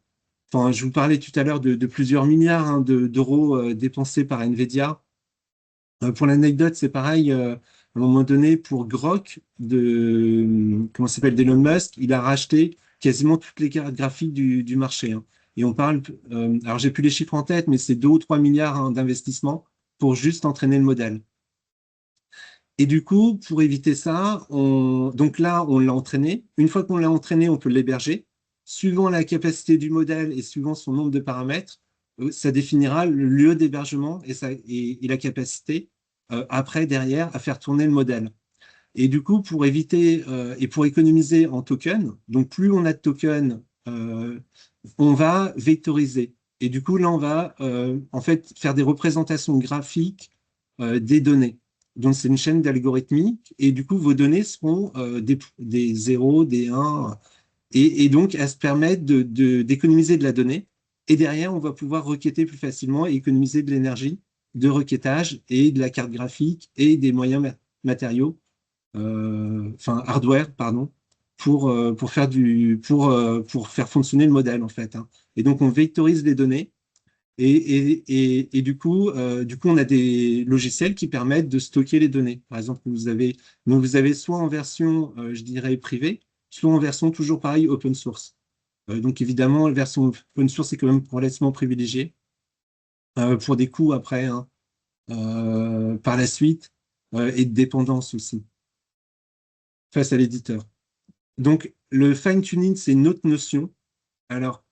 enfin, je vous parlais tout à l'heure de plusieurs milliards hein, d'euros dépensés par Nvidia. Pour l'anecdote, c'est pareil. à un moment donné, pour Grok, comment ça s'appelle, d'Elon Musk, il a racheté quasiment toutes les cartes graphiques du marché, hein. Et on parle, alors j'ai plus les chiffres en tête, mais c'est 2 ou 3 milliards, hein, d'investissement pour juste entraîner le modèle. Et du coup, pour éviter ça, donc là, on l'a entraîné. Une fois qu'on l'a entraîné, on peut l'héberger. Suivant la capacité du modèle et suivant son nombre de paramètres, ça définira le lieu d'hébergement et la capacité, après, derrière, à faire tourner le modèle. Et du coup, pour éviter et pour économiser en tokens, donc plus on a de tokens, on va vectoriser. Et du coup, là, on va en fait faire des représentations graphiques des données. Donc, c'est une chaîne d'algorithmique. Et du coup, vos données seront des 0, des 1. Et donc, elles se permettent d'économiser de la donnée. Et derrière, on va pouvoir requêter plus facilement et économiser de l'énergie de requêtage et de la carte graphique et des moyens matériaux, enfin hardware, pardon, pour faire fonctionner le modèle, en fait, hein. Et donc, on vectorise les données et du coup, on a des logiciels qui permettent de stocker les données. Par exemple, vous avez soit en version, je dirais, privée, soit en version toujours pareil, open source. Donc, évidemment, la version open source est quand même relativement privilégiée pour des coûts après, hein, par la suite, et de dépendance aussi face à l'éditeur. Donc, le fine-tuning, c'est une autre notion. Alors,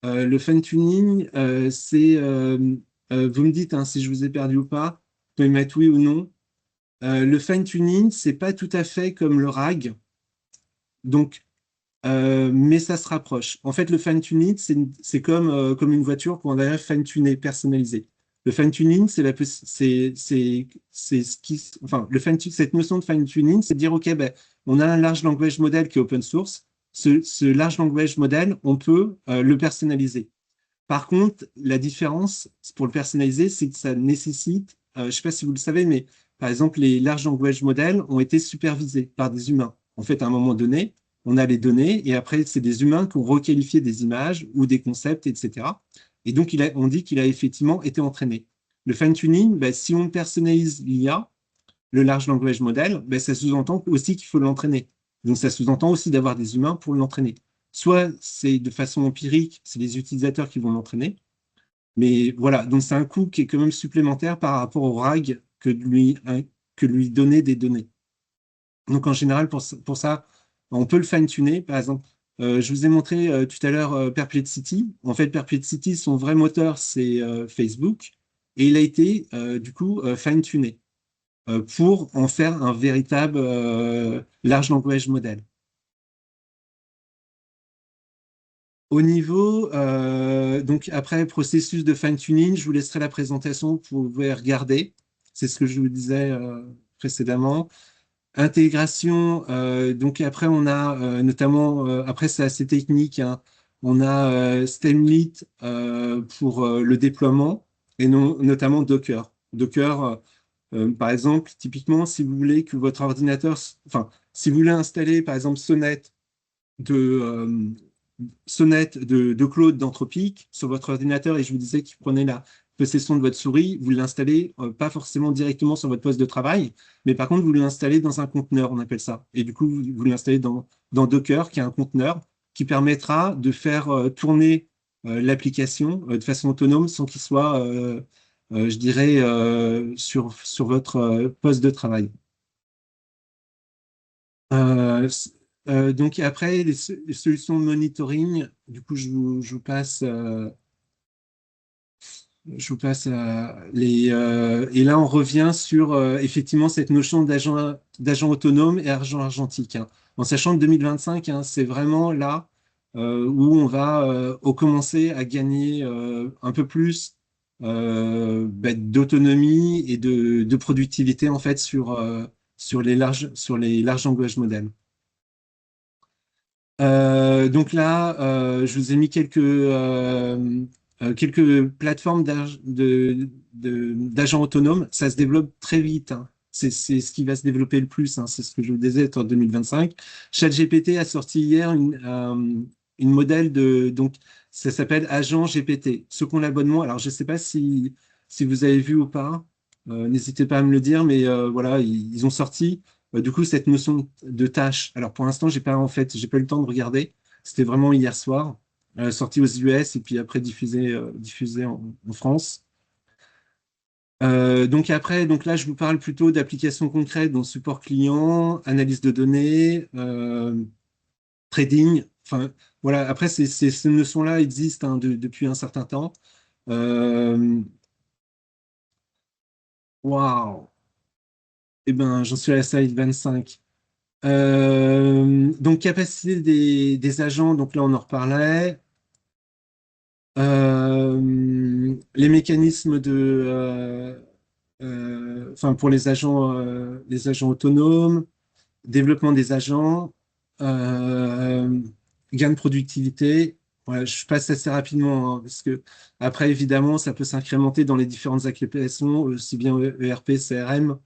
le fine-tuning, vous me dites, hein, si je vous ai perdu ou pas, vous pouvez mettre oui ou non. Le fine-tuning, c'est pas tout à fait comme le RAG, donc, mais ça se rapproche. En fait, le fine-tuning, c'est comme une voiture qu'on va fine-tuner, personnaliser. Le fine-tuning, c'est ce qui, enfin, cette notion de fine-tuning, c'est de dire, OK, ben, on a un large language model qui est open source. Ce large language model, on peut le personnaliser. Par contre, la différence pour le personnaliser, c'est que ça nécessite, je ne sais pas si vous le savez, mais par exemple, les large language models ont été supervisés par des humains. En fait, à un moment donné, on a les données et après, c'est des humains qui ont requalifié des images ou des concepts, etc. Et donc, on dit qu'il a effectivement été entraîné. Le fine-tuning, ben, si on personnalise l'IA, le large language model, ben, ça sous-entend aussi qu'il faut l'entraîner. Donc, ça sous-entend aussi d'avoir des humains pour l'entraîner. Soit c'est de façon empirique, c'est les utilisateurs qui vont l'entraîner. Mais voilà, donc c'est un coût qui est quand même supplémentaire par rapport au RAG que lui donner des données. Donc en général, pour ça, on peut le fine-tuner. Par exemple, je vous ai montré tout à l'heure Perplexity. En fait, Perplexity, son vrai moteur, c'est Facebook. Et il a été, du coup, fine-tuné pour en faire un véritable large language model. Au niveau, donc après processus de fine-tuning, je vous laisserai la présentation, vous pouvez regarder. C'est ce que je vous disais précédemment. Intégration, donc après on a notamment, après c'est assez technique, hein, on a Stemlit pour le déploiement et notamment Docker. Docker, par exemple, typiquement, si vous voulez que votre ordinateur, enfin, si vous voulez installer par exemple de, euh, de Claude d'Anthropic sur votre ordinateur et je vous disais qu'il prenait la possession de votre souris, vous l'installez pas forcément directement sur votre poste de travail, mais par contre, vous l'installez dans un conteneur, on appelle ça. Et du coup, vous l'installez dans Docker, qui est un conteneur qui permettra de faire tourner l'application de façon autonome sans qu'il soit, je dirais, sur votre poste de travail. Euh, donc après, les solutions de monitoring, du coup, je vous passe et là, on revient sur effectivement cette notion d'agent autonome et agent argentique, hein. En sachant que 2025, hein, c'est vraiment là où on va commencer à gagner un peu plus d'autonomie et de productivité en fait sur les larges langages modèles. Donc là, je vous ai mis quelques plateformes d'agents autonomes. Ça se développe très vite, hein. C'est ce qui va se développer le plus, hein. C'est ce que je vous disais en 2025. ChatGPT a sorti hier une modèle donc ça s'appelle Agent GPT. Ceux qui ont l'abonnement, alors je ne sais pas si vous avez vu ou pas. n'hésitez pas à me le dire, mais voilà, ils ont sorti du coup cette notion de tâche. Alors pour l'instant, j'ai pas eu le temps de regarder. C'était vraiment hier soir, sorti aux US et puis après diffusé en France. Donc après, donc là, je vous parle plutôt d'applications concrètes, dont support client, analyse de données, trading. Enfin, voilà. Après, ces notions-là existent, hein, depuis un certain temps. Euh, Waouh! Eh ben, j'en suis à la slide 25. Donc, capacité des agents, donc là, on en reparlait. Les mécanismes enfin, pour les agents autonomes, développement des agents, euh, gain de productivité. Voilà, je passe assez rapidement, hein, parce que après, évidemment, ça peut s'incrémenter dans les différentes applications, aussi bien ERP, CRM.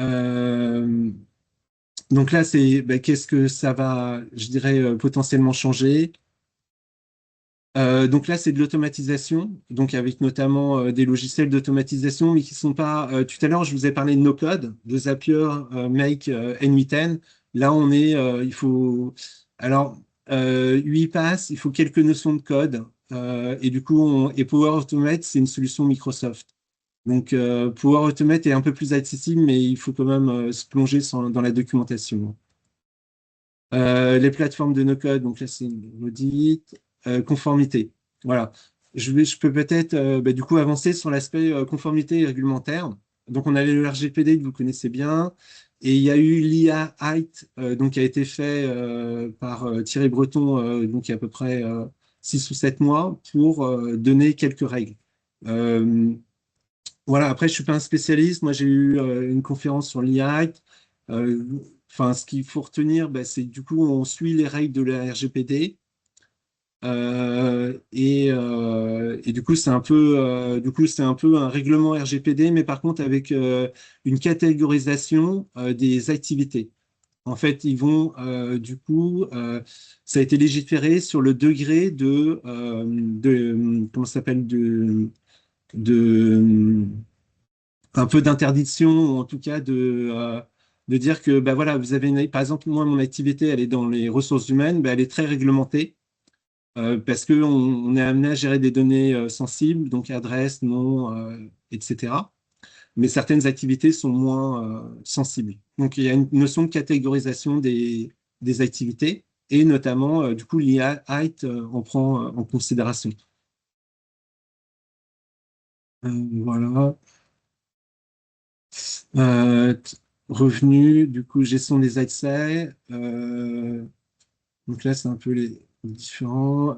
Euh, donc là, c'est ben, qu'est-ce que ça va, je dirais, potentiellement changer. Donc là, c'est de l'automatisation, donc avec notamment des logiciels d'automatisation, mais qui sont pas. Tout à l'heure, je vous ai parlé de no-code, de Zapier, Make, N8N. Là, il faut. Alors, UiPath, il faut quelques notions de code, et du coup, et Power Automate, c'est une solution Microsoft. Donc, Power Automate est un peu plus accessible, mais il faut quand même se plonger dans la documentation. Les plateformes de no-code, donc là, c'est l'audit, conformité. Voilà. Je peux peut-être bah, du coup avancer sur l'aspect conformité réglementaire. Donc, on a le RGPD que vous connaissez bien, et il y a eu l'IA Height, donc qui a été fait par Thierry Breton, donc il y a à peu près 6 ou 7 mois, pour donner quelques règles. Euh, voilà, après, je suis pas un spécialiste. Moi, j'ai eu une conférence sur l'IA. Enfin, ce qu'il faut retenir, bah, c'est du coup, on suit les règles de la RGPD. Et du coup, c'est un peu un règlement RGPD, mais par contre, avec une catégorisation des activités. En fait, du coup, ça a été légiféré sur le degré comment ça s'appelle, de un peu d'interdiction, ou en tout cas de dire que, bah voilà, par exemple, moi, mon activité, elle est dans les ressources humaines, bah, elle est très réglementée, parce qu'on on est amené à gérer des données sensibles, donc adresse, nom, etc. Mais certaines activités sont moins sensibles. Donc, il y a une notion de catégorisation des activités, et notamment, du coup, l'IA Height en prend en considération. Voilà. Euh, Revenus, du coup, gestion des accès. Donc là, c'est un peu les différents.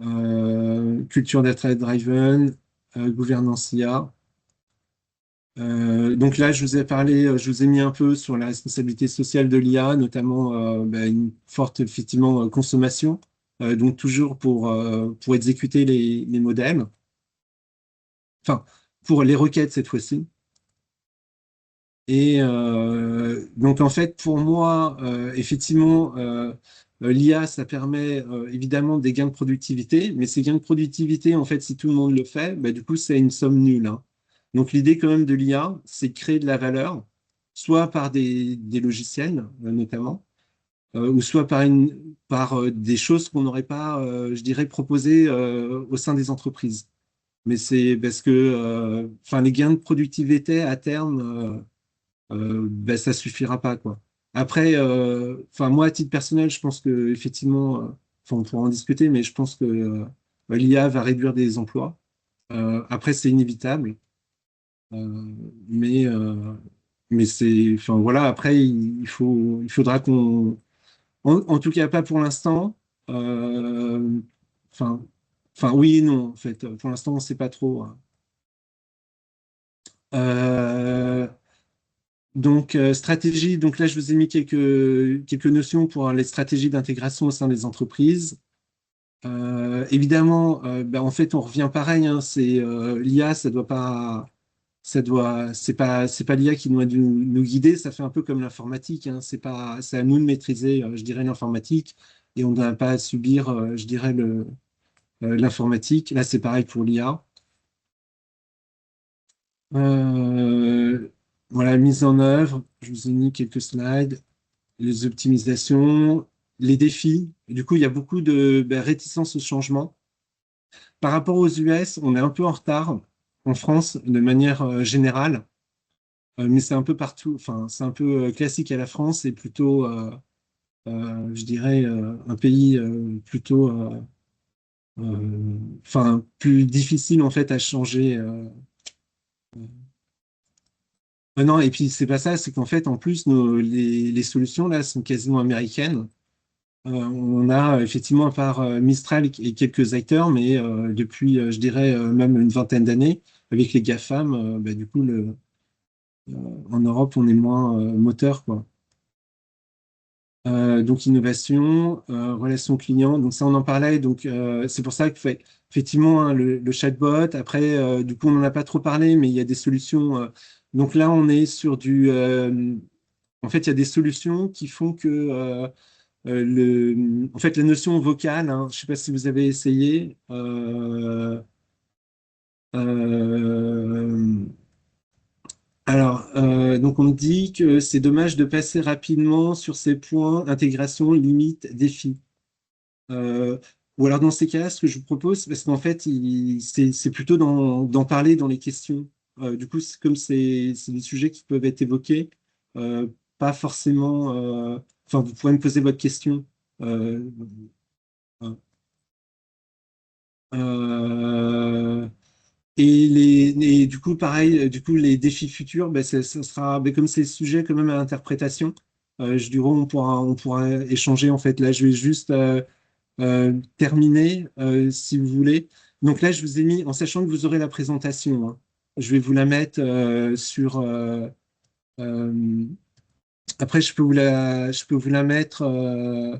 Culture data driven, gouvernance IA. Donc là, je vous ai mis un peu sur la responsabilité sociale de l'IA, notamment bah, une forte effectivement consommation. Donc toujours pour exécuter les modèles, enfin pour les requêtes cette fois-ci. Et donc, en fait, pour moi, effectivement, l'IA, ça permet évidemment des gains de productivité, mais ces gains de productivité, en fait, si tout le monde le fait, bah, du coup, c'est une somme nulle, hein. Donc, l'idée quand même de l'IA, c'est de créer de la valeur, soit par des logiciels, notamment, ou soit par des choses qu'on n'aurait pas, je dirais, proposées au sein des entreprises. Mais c'est parce que enfin, les gains de productivité à terme, ben, ça suffira pas, quoi. Après, enfin, moi, à titre personnel, je pense que effectivement, enfin, on pourra en discuter, mais je pense que l'IA va réduire des emplois. Après, c'est inévitable, euh, mais enfin, voilà. Après, il faudra en tout cas, pas pour l'instant. Euh, Enfin, enfin, oui et non, en fait. Pour l'instant, on ne sait pas trop, hein. Euh, Donc, stratégie, donc là, je vous ai mis quelques notions pour les stratégies d'intégration au sein des entreprises. Évidemment, ben, en fait, on revient pareil, hein, c'est l'IA, c'est pas l'IA qui doit nous guider, ça fait un peu comme l'informatique, hein, c'est à nous de maîtriser, je dirais, l'informatique, et on n'a pas à subir, je dirais, l'informatique. Là, c'est pareil pour l'IA. Euh, voilà, mise en œuvre, je vous ai mis quelques slides, les optimisations, les défis. Du coup, il y a beaucoup de réticence au changement. Par rapport aux US, on est un peu en retard en France de manière générale, mais c'est un peu partout, enfin, c'est un peu classique à la France et plutôt, je dirais, un pays plutôt, enfin, plus difficile en fait à changer. Non, et puis c'est pas ça, c'est qu'en fait, en plus, les solutions là sont quasiment américaines. On a effectivement, à part Mistral et quelques acteurs, mais depuis, je dirais, même une vingtaine d'années, avec les GAFAM, du coup, en Europe, on est moins moteur, quoi. Donc, innovation, relations clients, donc ça, on en parlait. Donc, c'est pour ça que, effectivement, hein, le chatbot, après, du coup, on n'en a pas trop parlé, mais il y a des solutions. Donc là, on est sur en fait, il y a des solutions qui font que en fait, la notion vocale, hein, je ne sais pas si vous avez essayé. Euh, donc on me dit que c'est dommage de passer rapidement sur ces points, intégration, limite, défi. Euh, ou alors dans ces cas-là, ce que je vous propose, parce qu'en fait, c'est plutôt d'en parler dans les questions. Du coup, comme c'est des sujets qui peuvent être évoqués, euh, pas forcément. Enfin, vous pourrez me poser votre question. Euh, Euh, et du coup, pareil, du coup, les défis futurs, ça sera, comme c'est le sujet quand même à l'interprétation, je dirais, on pourra échanger en fait. Là, je vais juste terminer, si vous voulez. Donc là, je vous ai mis, en sachant que vous aurez la présentation, hein, je vais vous la mettre sur. Euh, après, je peux vous la mettre. Euh,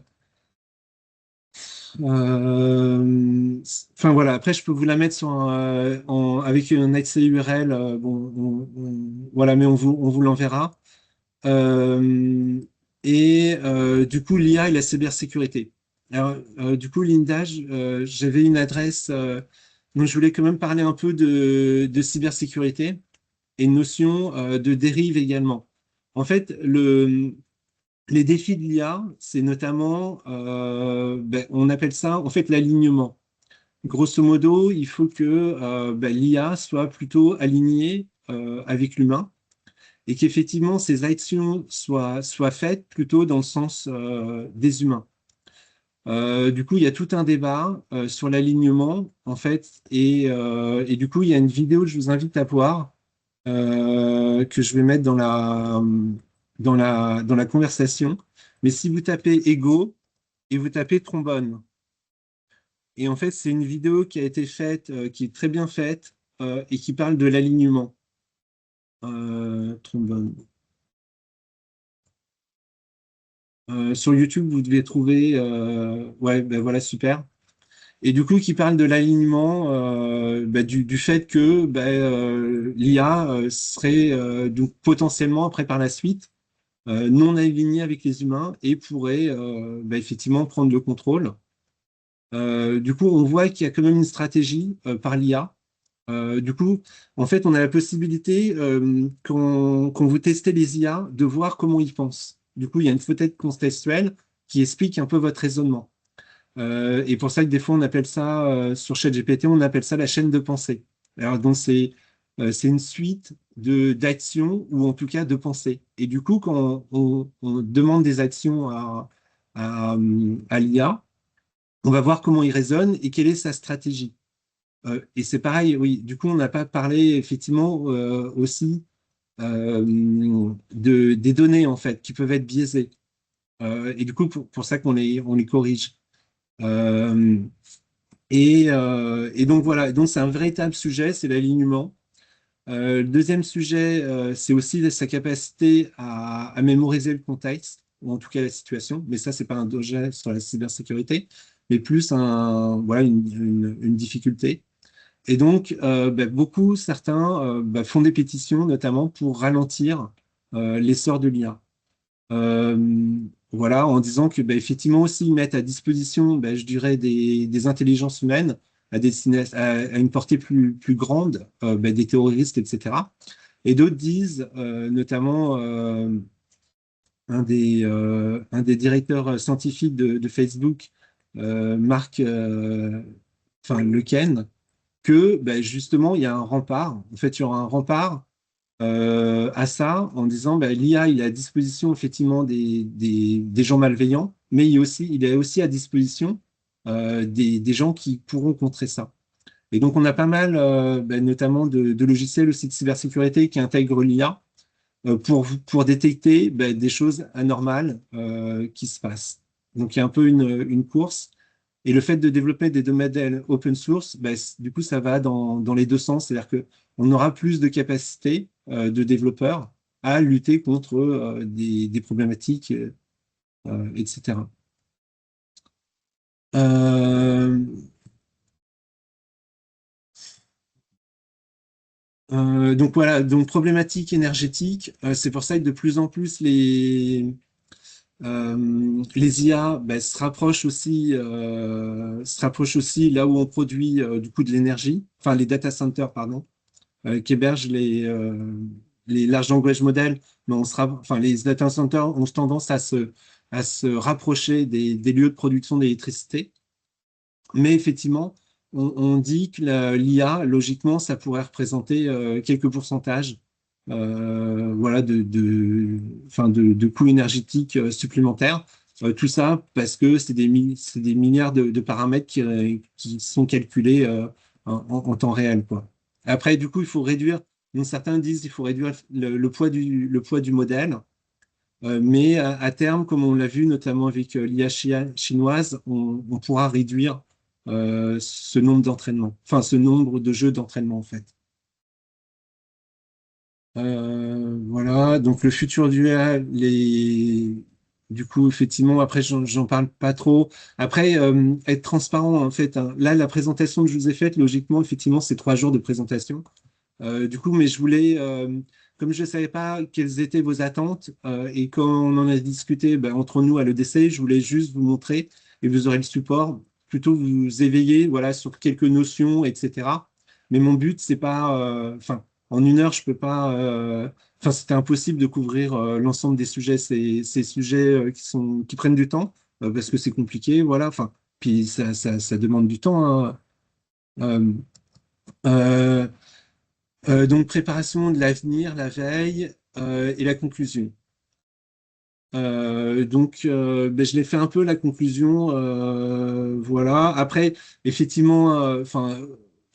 Enfin voilà, après je peux vous la mettre avec un accès URL, bon, voilà, mais on vous l'enverra. Euh, du coup, l'IA et la cybersécurité. Alors, du coup, Linda, j'avais une adresse, donc je voulais quand même parler un peu de cybersécurité et une notion de dérive également. En fait, les défis de l'IA, c'est notamment, on appelle ça en fait l'alignement. Grosso modo, il faut que l'IA soit plutôt alignée avec l'humain et qu'effectivement ces actions soient faites plutôt dans le sens des humains. Du coup, il y a tout un débat sur l'alignement en fait, et du coup, il y a une vidéo que je vous invite à voir que je vais mettre dans la conversation. Mais si vous tapez ego et vous tapez trombone, et en fait, c'est une vidéo qui a été faite, qui est très bien faite, et qui parle de l'alignement. Trombone. Sur YouTube, vous devez trouver. Ouais, ben voilà, super. Et du coup, qui parle de l'alignement, du fait que l'IA serait donc potentiellement, après par la suite, non alignée avec les humains et pourrait effectivement prendre le contrôle. Du coup, on voit qu'il y a quand même une stratégie par l'IA. Du coup, en fait, on a la possibilité, quand vous testez les IA, de voir comment ils pensent. Du coup, il y a une fenêtre contextuelle qui explique un peu votre raisonnement. Et pour ça que des fois, on appelle ça, sur ChatGPT, on appelle ça la chaîne de pensée. Alors, donc, c'est une suite d'actions ou en tout cas de pensées. Et du coup, quand on demande des actions à l'IA, on va voir comment il raisonne et quelle est sa stratégie. Et c'est pareil, oui, du coup, on n'a pas parlé effectivement aussi des données en fait qui peuvent être biaisées. Et du coup, pour ça qu'on on les corrige. Euh, et donc voilà, donc c'est un véritable sujet, c'est l'alignement. Le deuxième sujet, c'est aussi sa capacité à mémoriser le contexte, ou en tout cas la situation, mais ça, c'est pas un danger sur la cybersécurité, mais plus voilà, une difficulté. Et donc, certains font des pétitions, notamment pour ralentir l'essor de l'IA. Voilà, en disant que effectivement aussi ils mettent à disposition, je dirais, des intelligences humaines, à une portée plus grande, des terroristes, etc. Et d'autres disent, notamment un des directeurs scientifiques de Facebook, Marc Lequen, que justement, il y a un rempart. En fait, il y aura un rempart à ça en disant l'IA, il est à disposition effectivement des gens malveillants, mais il est aussi à disposition des gens qui pourront contrer ça. Et donc, on a pas mal, notamment de logiciels aussi de cybersécurité qui intègrent l'IA pour détecter des choses anormales qui se passent. Donc, il y a un peu une course. Et le fait de développer des modèles open source, du coup, ça va dans les deux sens. C'est-à-dire qu'on aura plus de capacités de développeurs à lutter contre des problématiques, etc. Euh, donc voilà, donc problématique énergétique, c'est pour ça que de plus en plus les IA se rapprochent aussi là où on produit du coup de l'énergie, enfin les data centers, pardon, qui hébergent les large language models, mais enfin, les data centers ont tendance à se rapprocher des lieux de production d'électricité. Mais effectivement, on dit que l'IA, logiquement, ça pourrait représenter quelques pourcentages voilà, enfin, de coûts énergétiques supplémentaires. Tout ça parce que c'est des milliards de paramètres qui sont calculés en temps réel, quoi. Après, du coup, il faut réduire, donc certains disent qu'il faut réduire le poids du modèle, mais à terme, comme on l'a vu notamment avec l'IA chinoise, on pourra réduire ce nombre d'entraînements, enfin ce nombre de jeux d'entraînement en fait. Voilà, donc le futur duel, du coup, effectivement, après, j'en parle pas trop. Après, être transparent, en fait, hein. Là, la présentation que je vous ai faite, logiquement, effectivement, c'est 3 jours de présentation. Du coup, mais je voulais, comme je ne savais pas quelles étaient vos attentes, et quand on en a discuté entre nous à l'EDC, je voulais juste vous montrer, et vous aurez le support, plutôt vous éveiller voilà, sur quelques notions, etc. Mais mon but, c'est pas, enfin, en 1 heure, je peux pas, enfin, c'était impossible de couvrir l'ensemble des sujets, ces sujets qui prennent du temps, parce que c'est compliqué, voilà, enfin, puis ça demande du temps, hein. Euh, euh, donc, préparation de l'avenir, la veille et la conclusion. Je l'ai fait un peu la conclusion, voilà. Après, effectivement,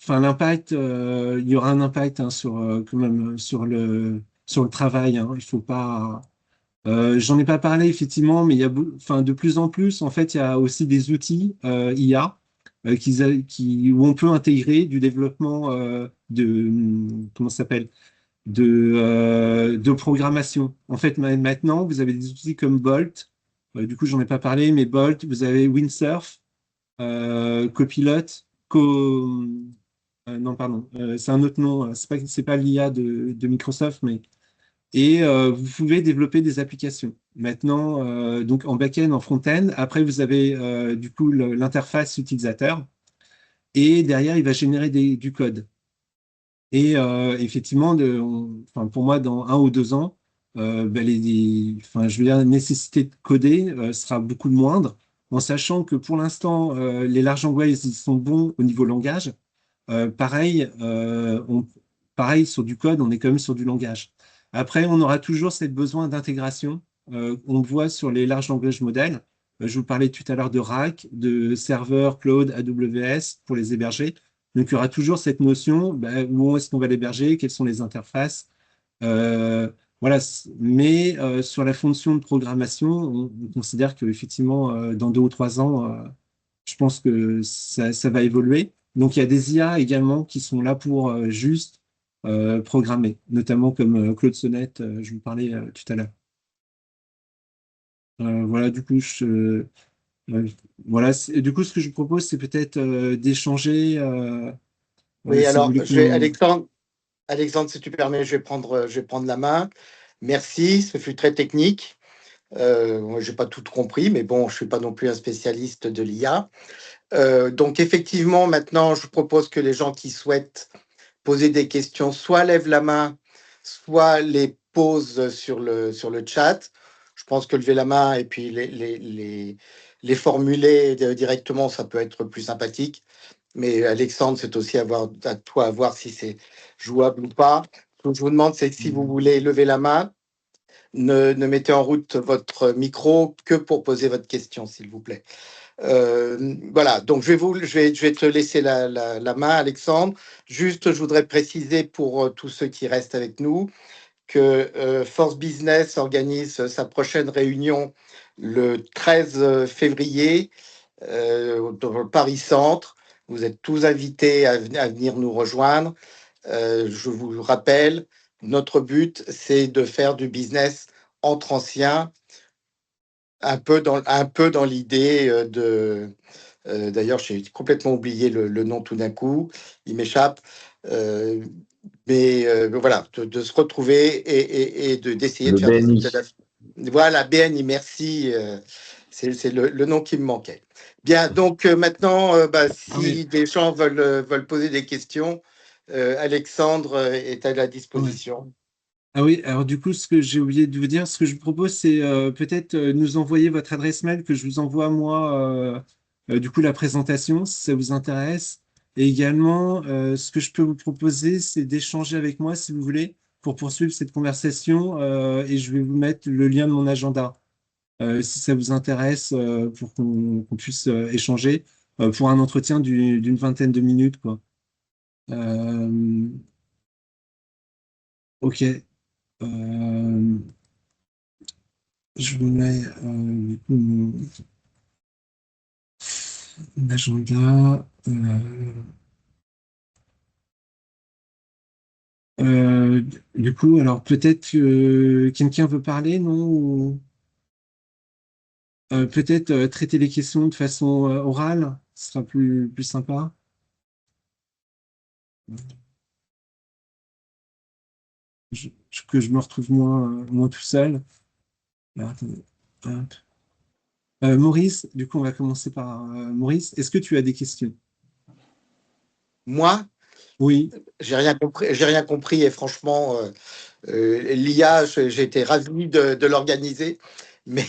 l'impact, il y aura un impact hein, sur quand même sur le travail. Hein. Il faut pas. J'en ai pas parlé effectivement, mais il y a, enfin, de plus en plus, en fait, il y a aussi des outils IA où on peut intégrer du développement comment ça s'appelle, de programmation. En fait, maintenant, vous avez des outils comme Bolt. Du coup, j'en ai pas parlé, mais Bolt, vous avez Windsurf, Copilot, non, pardon, c'est un autre nom. C'est pas l'IA de Microsoft, mais et vous pouvez développer des applications. Maintenant, donc en back-end, en front-end. Après, vous avez du coup l'interface utilisateur et derrière, il va générer du code. Et effectivement, enfin, pour moi, dans 1 ou 2 ans, enfin, je veux dire, la nécessité de coder sera beaucoup moindre, en sachant que pour l'instant, les large languages ils sont bons au niveau langage. Pareil, pareil, sur du code, on est quand même sur du langage. Après, on aura toujours ce besoin d'intégration. On le voit sur les large language models. Je vous parlais tout à l'heure de RAC, de serveur, cloud, AWS pour les héberger. Donc, il y aura toujours cette notion, où est-ce qu'on va l'héberger, quelles sont les interfaces. Euh, voilà. Mais sur la fonction de programmation, on considère qu'effectivement, dans 2 ou 3 ans, je pense que ça va évoluer. Donc, il y a des IA également qui sont là pour juste programmer, notamment comme Claude Sonnet, je vous parlais tout à l'heure. Voilà, du coup, euh, voilà, du coup, ce que je vous propose, c'est peut-être d'échanger.
Oui,
Si vous
alors,
voulez qu'on.
Alexandre, si tu permets, je vais prendre la main. Merci, ce fut très technique. Moi, j'ai pas tout compris, mais bon, je suis pas non plus un spécialiste de l'IA. Donc effectivement, maintenant, je propose que les gens qui souhaitent poser des questions, soit lèvent la main, soit les posent sur le chat. Je pense que lever la main et puis les formuler directement, ça peut être plus sympathique. Mais Alexandre, c'est aussi à toi à voir si c'est jouable ou pas. Ce que je vous demande, c'est que si vous voulez lever la main, ne mettez en route votre micro que pour poser votre question, s'il vous plaît. Voilà, donc je vais te laisser la main, Alexandre. Juste, je voudrais préciser pour tous ceux qui restent avec nous que Force Business organise sa prochaine réunion le 13 février dans le Paris Centre. Vous êtes tous invités à venir nous rejoindre. Je vous rappelle, notre but, c'est de faire du business entre anciens, un peu dans l'idée de... D'ailleurs, j'ai complètement oublié le nom tout d'un coup, il m'échappe. Euh, mais voilà, de se retrouver et d'essayer de
Le
faire de
BNI.
Voilà, BNI, merci. C'est le nom qui me manquait. Bien, donc maintenant,
Ah oui,
si des gens veulent poser des questions, Alexandre est à la
ouais.
disposition.
Ah oui, alors du coup, ce que j'ai oublié de vous dire, ce que je vous propose, c'est peut-être nous envoyer votre adresse mail, que je vous envoie moi, du coup, la présentation, si ça vous intéresse. Et également, ce que je peux vous proposer, c'est d'échanger avec moi, si vous voulez, pour poursuivre cette conversation, et je vais vous mettre le lien de mon agenda, si ça vous intéresse, pour qu'on puisse échanger, pour un entretien d'une vingtaine de minutes, quoi. Euh, ok. Euh, Je vous mets du coup, mon agenda. Euh, du coup, alors peut-être que quelqu'un veut parler, non? Peut-être traiter les questions de façon orale, ce sera plus sympa. Que je me retrouve moins tout seul. Alors, attendez. Hop. Maurice, du coup, on va commencer par Maurice. Est-ce que tu as des questions?
Moi,
Oui.
j'ai rien compris et franchement, l'IA, j'ai été ravi de l'organiser. Mais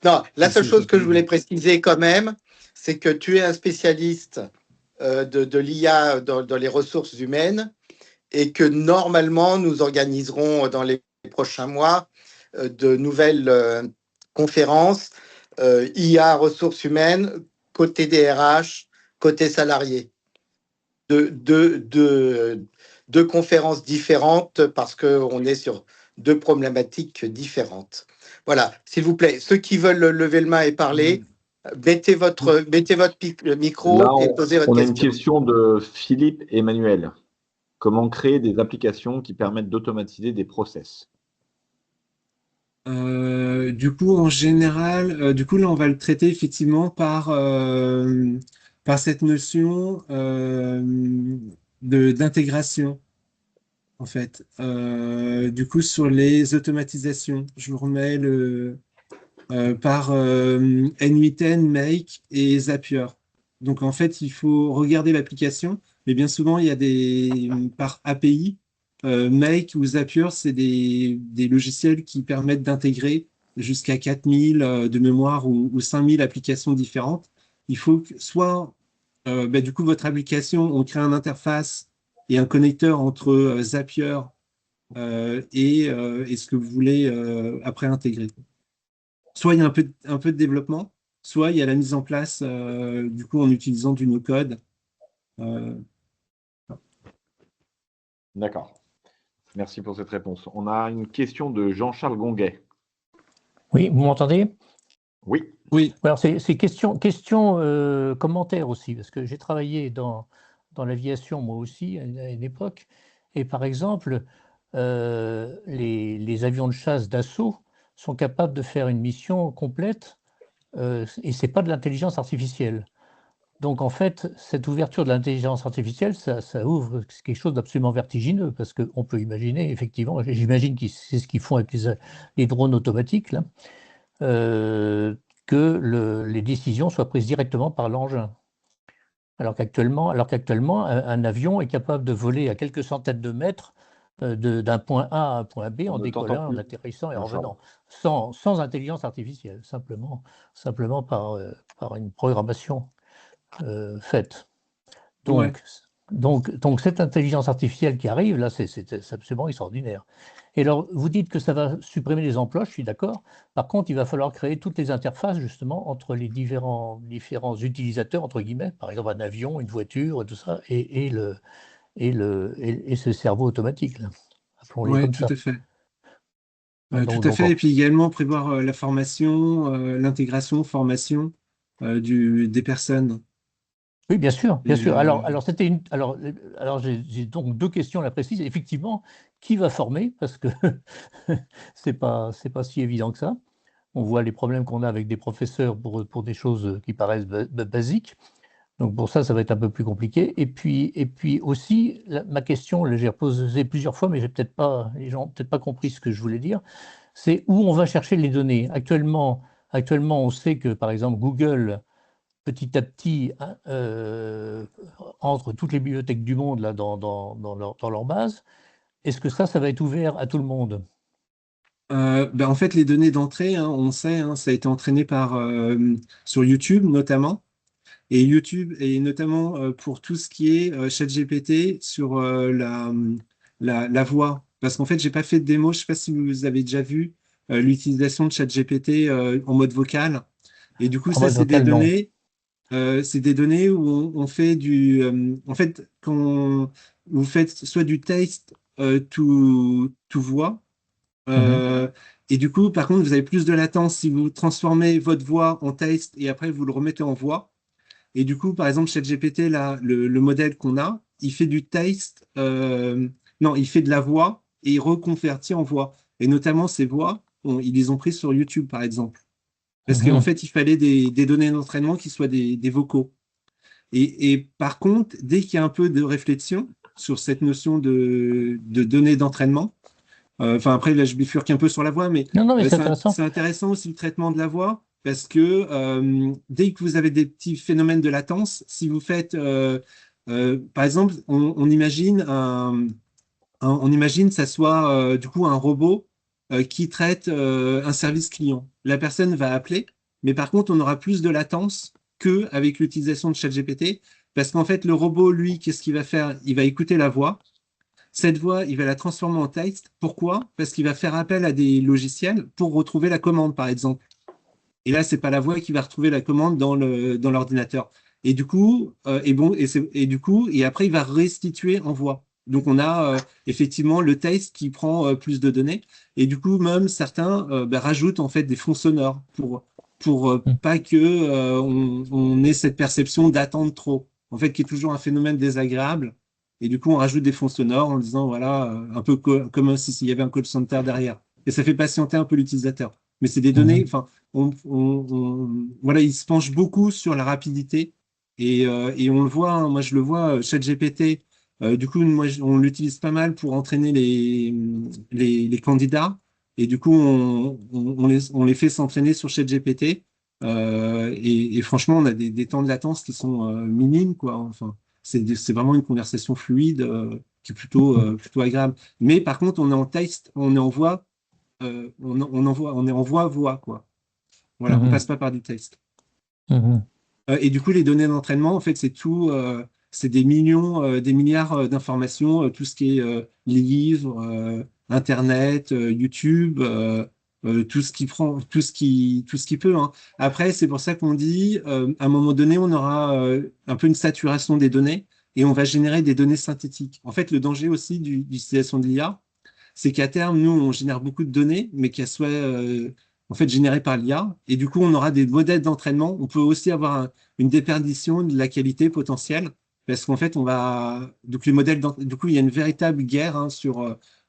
non, la seule
Ça me fait
chose que je voulais
plaisir.
préciser quand même, c'est que tu es un spécialiste de l'IA dans les ressources humaines et que normalement, nous organiserons dans les prochains mois de nouvelles conférences IA ressources humaines, côté DRH, côté salarié. Deux conférences différentes parce qu'on est sur deux problématiques différentes. Voilà, s'il vous plaît, ceux qui veulent lever le main et parler, mettez votre
Là,
micro et posez votre
on a une
question.
question de Philippe Emmanuel. Comment créer des applications qui permettent d'automatiser des process?
Du coup, en général, du coup, là, on va le traiter effectivement par cette notion d'intégration, en fait. Du coup, sur les automatisations, je vous remets par N8N, Make et Zapier. Donc, en fait, il faut regarder l'application, mais bien souvent, il y a par API. Make ou Zapier, c'est des logiciels qui permettent d'intégrer jusqu'à 4000 de mémoire ou 5000 applications différentes. Il faut que soit, du coup, votre application, on crée une interface et un connecteur entre Zapier et ce que vous voulez après intégrer. Soit il y a un peu de développement, soit il y a la mise en place, du coup, en utilisant du no-code. Euh,
D'accord. Merci pour cette réponse. On a une question de Jean-Charles Gonguet.
Oui, vous m'entendez?
Oui.
oui,
Alors, c'est question commentaire aussi, parce que j'ai travaillé dans l'aviation moi aussi à une époque. Et par exemple, les avions de chasse d'assaut sont capables de faire une mission complète et c'est pas de l'intelligence artificielle. Donc, en fait, cette ouverture de l'intelligence artificielle, ça ouvre quelque chose d'absolument vertigineux, parce qu'on peut imaginer, effectivement, j'imagine que c'est ce qu'ils font avec les drones automatiques, là, que les décisions soient prises directement par l'engin. Alors qu'actuellement, un avion est capable de voler à quelques centaines de mètres d'un point A à un point B en
On ne t'entend
décollant, en
plus,
atterrissant et en
Jean-Charles.
revenant, sans intelligence artificielle, simplement par une programmation faite.
Ouais.
Donc, cette intelligence artificielle qui arrive, là, c'est absolument extraordinaire. Et alors, vous dites que ça va supprimer les emplois, je suis d'accord. Par contre, il va falloir créer toutes les interfaces, justement, entre les différents utilisateurs, entre guillemets, par exemple un avion, une voiture, tout ça, et ce cerveau automatique, là. Appelons-les
Ouais,
comme
tout
ça.
à fait. Tout
Donc,
à
donc,
fait. Et puis également prévoir la formation, l'intégration, formation des personnes.
oui, bien sûr, bien
Et,
sûr. Alors j'ai donc deux questions là précises. Effectivement, qui va former? Parce que c'est pas si évident que ça. On voit les problèmes qu'on a avec des professeurs pour des choses qui paraissent basiques. Donc pour ça va être un peu plus compliqué. Et puis aussi, ma question, j'ai reposé plusieurs fois, mais les gens n'ont peut-être pas compris ce que je voulais dire. C'est où on va chercher les données. Actuellement, on sait que, par exemple, Google petit à petit hein, entre toutes les bibliothèques du monde là, dans leur base. Est-ce que ça va être ouvert à tout le monde?
en fait, les données d'entrée, hein, on sait, hein, ça a été entraîné sur YouTube notamment. Et YouTube, et notamment pour tout ce qui est ChatGPT sur la voix. Parce qu'en fait, j'ai pas fait de démo, je sais pas si vous avez déjà vu l'utilisation de ChatGPT en mode vocal. Et du coup,
En
ça,
mode vocal, non.
c'est des données où on fait en fait, quand vous faites soit du text to voix,
Mhm.
euh, et du coup, par contre, vous avez plus de latence si vous transformez votre voix en text et après vous le remettez en voix. Et du coup, par exemple, ChatGPT, là, le modèle qu'on a, il fait du texte, non, il fait de la voix et il reconvertit en voix. Et notamment, ces voix, ils les ont prises sur YouTube, par exemple. Parce qu'en
Mhm.
fait, il fallait des données d'entraînement qui soient des vocaux. Et par contre, dès qu'il y a un peu de réflexion sur cette notion de données d'entraînement, enfin, après, là, je bifurque un peu sur la voix, mais
Non, non, mais c'est intéressant.
c'est intéressant aussi le traitement de la voix parce que dès que vous avez des petits phénomènes de latence, si vous faites, par exemple, on imagine on imagine que ça soit du coup un robot qui traite un service client. La personne va appeler, mais par contre, on aura plus de latence qu'avec l'utilisation de ChatGPT parce qu'en fait, le robot, lui, qu'est-ce qu'il va faire? Il va écouter la voix. Cette voix, il va la transformer en texte. Pourquoi? Parce qu'il va faire appel à des logiciels pour retrouver la commande, par exemple. Et là, c'est pas la voix qui va retrouver la commande dans l'ordinateur. Et du coup, et du coup, et après, il va restituer en voix. Donc, on a effectivement le texte qui prend plus de données. Et du coup, même certains rajoutent en fait des fonds sonores pour
Mhm.
pas que on ait cette perception d'attendre trop. En fait, qui est toujours un phénomène désagréable. Et du coup, on rajoute des fonds sonores en disant, voilà, un peu comme s'il y avait un call center derrière. Et ça fait patienter un peu l'utilisateur. Mais c'est des données,
Mhm.
enfin, voilà, il se penche beaucoup sur la rapidité et on le voit, hein, moi je le vois, ChatGPT, du coup, on l'utilise pas mal pour entraîner les candidats et du coup, on les fait s'entraîner sur ChatGPT et franchement, on a des temps de latence qui sont minimes, quoi. Enfin, c'est vraiment une conversation fluide qui est plutôt agréable. Mais par contre, on est en texte, on est en voix, on est en voix-voix, quoi. Voilà, on
Mhm.
passe pas par du texte.
Mhm.
Et du coup, les données d'entraînement, en fait, c'est tout, c'est des millions, des milliards d'informations, tout ce qui est livres, Internet, YouTube, tout ce qui peut, hein. Après, c'est pour ça qu'on dit, à un moment donné, on aura un peu une saturation des données et on va générer des données synthétiques. En fait, le danger aussi d'utilisation de l'IA, c'est qu'à terme, nous, on génère beaucoup de données, mais qu'elles soient en fait générées par l'IA. Et du coup, on aura des modèles d'entraînement. On peut aussi avoir une déperdition de la qualité potentielle, parce qu'en fait, on va. Donc, du coup, il y a une véritable guerre hein,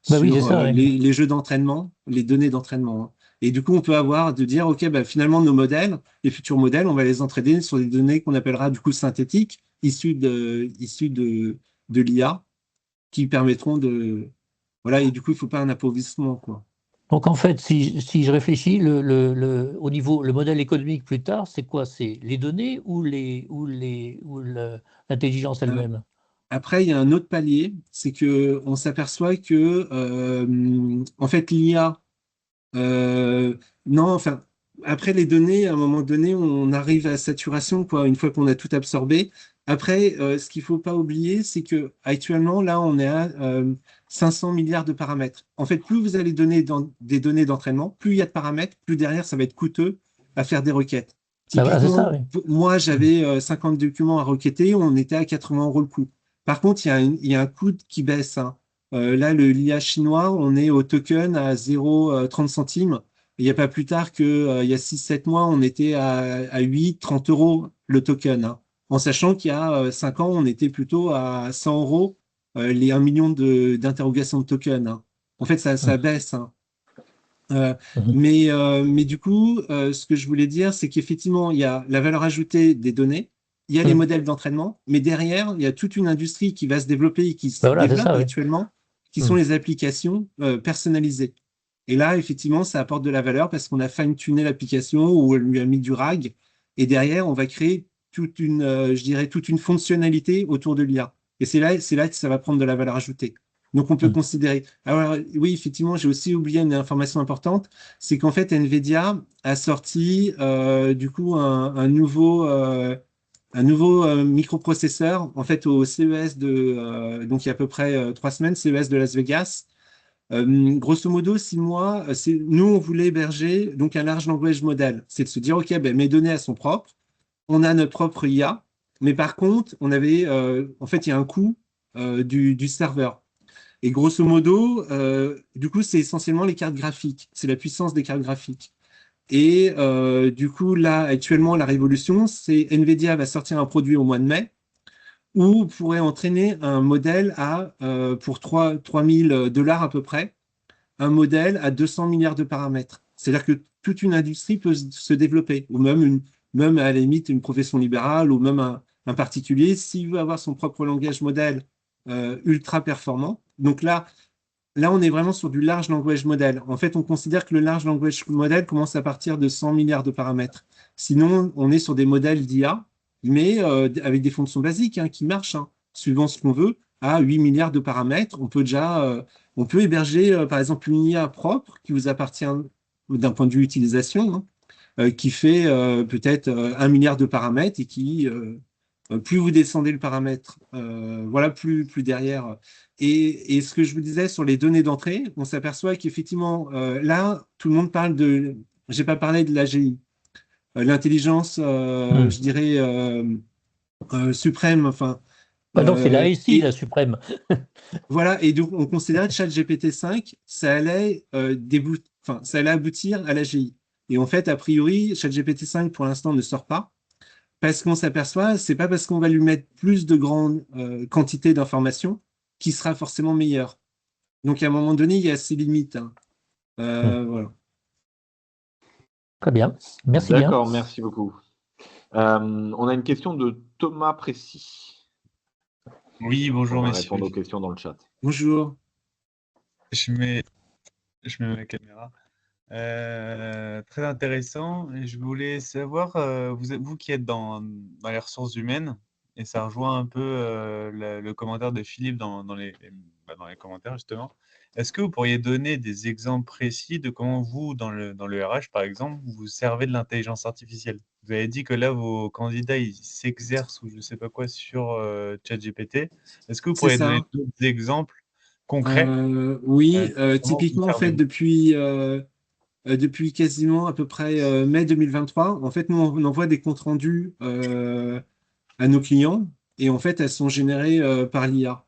Bah oui, c'est ça. Oui.
les jeux d'entraînement, les données d'entraînement, hein. Et du coup, on peut de dire, OK, bah, finalement, nos modèles, les futurs modèles, on va les entraîner sur des données qu'on appellera du coup synthétiques, issues de l'IA, qui permettront de... Voilà, et du coup, il ne faut pas un appauvrissement, quoi.
Donc en fait, si je réfléchis, au niveau, le modèle économique plus tard, c'est quoi? C'est les données ou l'intelligence
Euh,
elle-même?
Après, il y a un autre palier, c'est que on s'aperçoit que, en fait, l'IA, non, enfin, après les données, à un moment donné, on arrive à saturation, quoi, une fois qu'on a tout absorbé. Après, ce qu'il faut pas oublier, c'est que actuellement, là, on est à 500 milliards de paramètres. En fait, plus vous allez donner des données d'entraînement, plus il y a de paramètres, plus derrière, ça va être coûteux à faire des requêtes.
Ben voilà, c'est ça,
Typiquement,
oui.
moi, j'avais 50 documents à requêter, on était à 80 euros le coût. Par contre, il y a un coût qui baisse, hein. Là, l'IA chinois, on est au token à 0,30 centimes. Il n'y a pas plus tard il y a 6-7 mois, on était à 8, 30 euros le token, hein. En sachant qu'il y a 5 ans, on était plutôt à 100 euros les 1 million d'interrogations de tokens, hein. En fait, ça baisse, hein. Euh,
Mhm.
mais du coup, ce que je voulais dire, c'est qu'effectivement, il y a la valeur ajoutée des données, il y a les
Mhm.
modèles d'entraînement, mais derrière, il y a toute une industrie qui va se développer et qui
Ben
se
voilà, c'est
développe
ça, oui.
actuellement, qui sont
Mhm.
les applications personnalisées. Et là, effectivement, ça apporte de la valeur parce qu'on a fine-tuné l'application ou on lui a mis du RAG. Et derrière, on va créer je dirais, toute une fonctionnalité autour de l'IA. Et c'est là que ça va prendre de la valeur ajoutée. Donc, on peut
Mhm.
considérer. Alors, oui, effectivement, j'ai aussi oublié une information importante, c'est qu'en fait, NVIDIA a sorti du coup un nouveau microprocesseur en fait au CES donc il y a à peu près 3 semaines, CES de Las Vegas. Grosso modo, 6 mois, nous on voulait héberger donc un large language model. C'est de se dire, OK, ben, mes données elles sont propres, on a notre propre IA, mais par contre, en fait, il y a un coût du serveur. Et grosso modo, du coup, c'est essentiellement les cartes graphiques, c'est la puissance des cartes graphiques. Et du coup, là, actuellement, la révolution, c'est NVIDIA va sortir un produit au mois de mai où vous pourrez entraîner un modèle pour 3 000 $ à peu près, un modèle à 200 milliards de paramètres. C'est-à-dire que toute une industrie peut se développer, ou même à la limite une profession libérale, ou même un particulier, s'il veut avoir son propre langage modèle ultra performant. Donc là, on est vraiment sur du large language model. En fait, on considère que le large language model commence à partir de 100 milliards de paramètres. Sinon, on est sur des modèles d'IA, mais avec des fonctions basiques, hein, qui marchent, hein, suivant ce qu'on veut, à 8 milliards de paramètres. On peut héberger, par exemple, une IA propre qui vous appartient d'un point de vue utilisation, hein, qui fait peut-être 1 milliard de paramètres et qui, plus vous descendez le paramètre, voilà, plus derrière. Et ce que je vous disais sur les données d'entrée, on s'aperçoit qu'effectivement, là, tout le monde parle de. J'ai pas parlé de l'AGI, l'intelligence,
Mhm.
je dirais, suprême. Enfin,
Ben donc c'est la SI,
et
la suprême.
voilà. Et donc, on considérait que ChatGPT 5, ça allait aboutir à l'AGI. Et en fait, a priori, ChatGPT 5 pour l'instant ne sort pas. Parce qu'on s'aperçoit, c'est pas parce qu'on va lui mettre plus de grandes quantités d'informations qu'il sera forcément meilleur. Donc à un moment donné, il y a ses limites, hein.
Mhm.
Voilà.
Très bien, merci bien.
D'accord, merci beaucoup. On a une question de Thomas Précy.
Oui,
On
bonjour
va
messieurs.
répondre aux questions dans le chat.
Bonjour.
Je mets ma caméra. Très intéressant. Et je voulais savoir, vous qui êtes dans les ressources humaines, et ça rejoint un peu le commentaire de Philippe dans les commentaires justement. Est-ce que vous pourriez donner des exemples précis de comment vous, dans le RH par exemple, vous servez de l'intelligence artificielle? Vous avez dit que là, vos candidats, ils s'exercent ou je ne sais pas quoi sur ChatGPT. Est-ce que vous
C'est
pourriez donner
ça.
d'autres exemples concrets
Oui,
de comment vous
typiquement, en fait,
servez?
depuis quasiment à peu près mai 2023, en fait, nous, on envoie des comptes rendus à nos clients et en fait, elles sont générées par l'IA.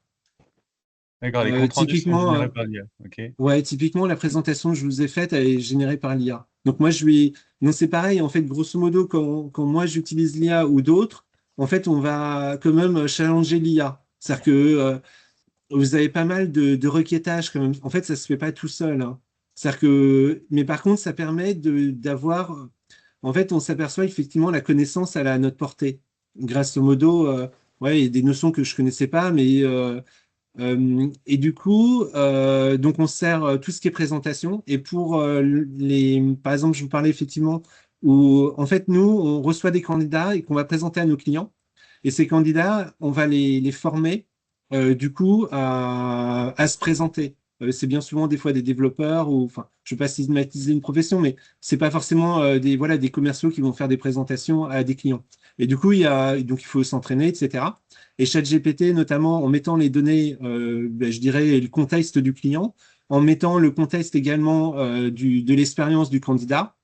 D'accord, les comptes rendus sont
Typiquement,
générés par l'IA. Ok.
ouais, typiquement, la présentation que je vous ai faite, elle est générée par l'IA. Donc, non, c'est pareil, en fait, grosso modo, quand moi j'utilise l'IA ou d'autres, en fait, on va quand même challenger l'IA. C'est-à-dire que vous avez pas mal de requêtage quand même. En fait, ça se fait pas tout seul, hein. C'est-à-dire que, mais par contre, ça permet d'avoir, en fait, on s'aperçoit effectivement la connaissance à notre portée. Grâce au modo, ouais, il y a des notions que je connaissais pas, mais et du coup, donc on sert tout ce qui est présentation. Et pour par exemple, je vous parlais effectivement où en fait nous, on reçoit des candidats et qu'on va présenter à nos clients. Et ces candidats, on va les former du coup à se présenter. C'est bien souvent des fois des développeurs ou, enfin, je ne veux pas stigmatiser une profession, mais c'est pas forcément voilà, des commerciaux qui vont faire des présentations à des clients. Et du coup, donc il faut s'entraîner, etc. Et ChatGPT, notamment en mettant les données, ben, je dirais, le contexte du client, en mettant le contexte également de l'expérience du candidat,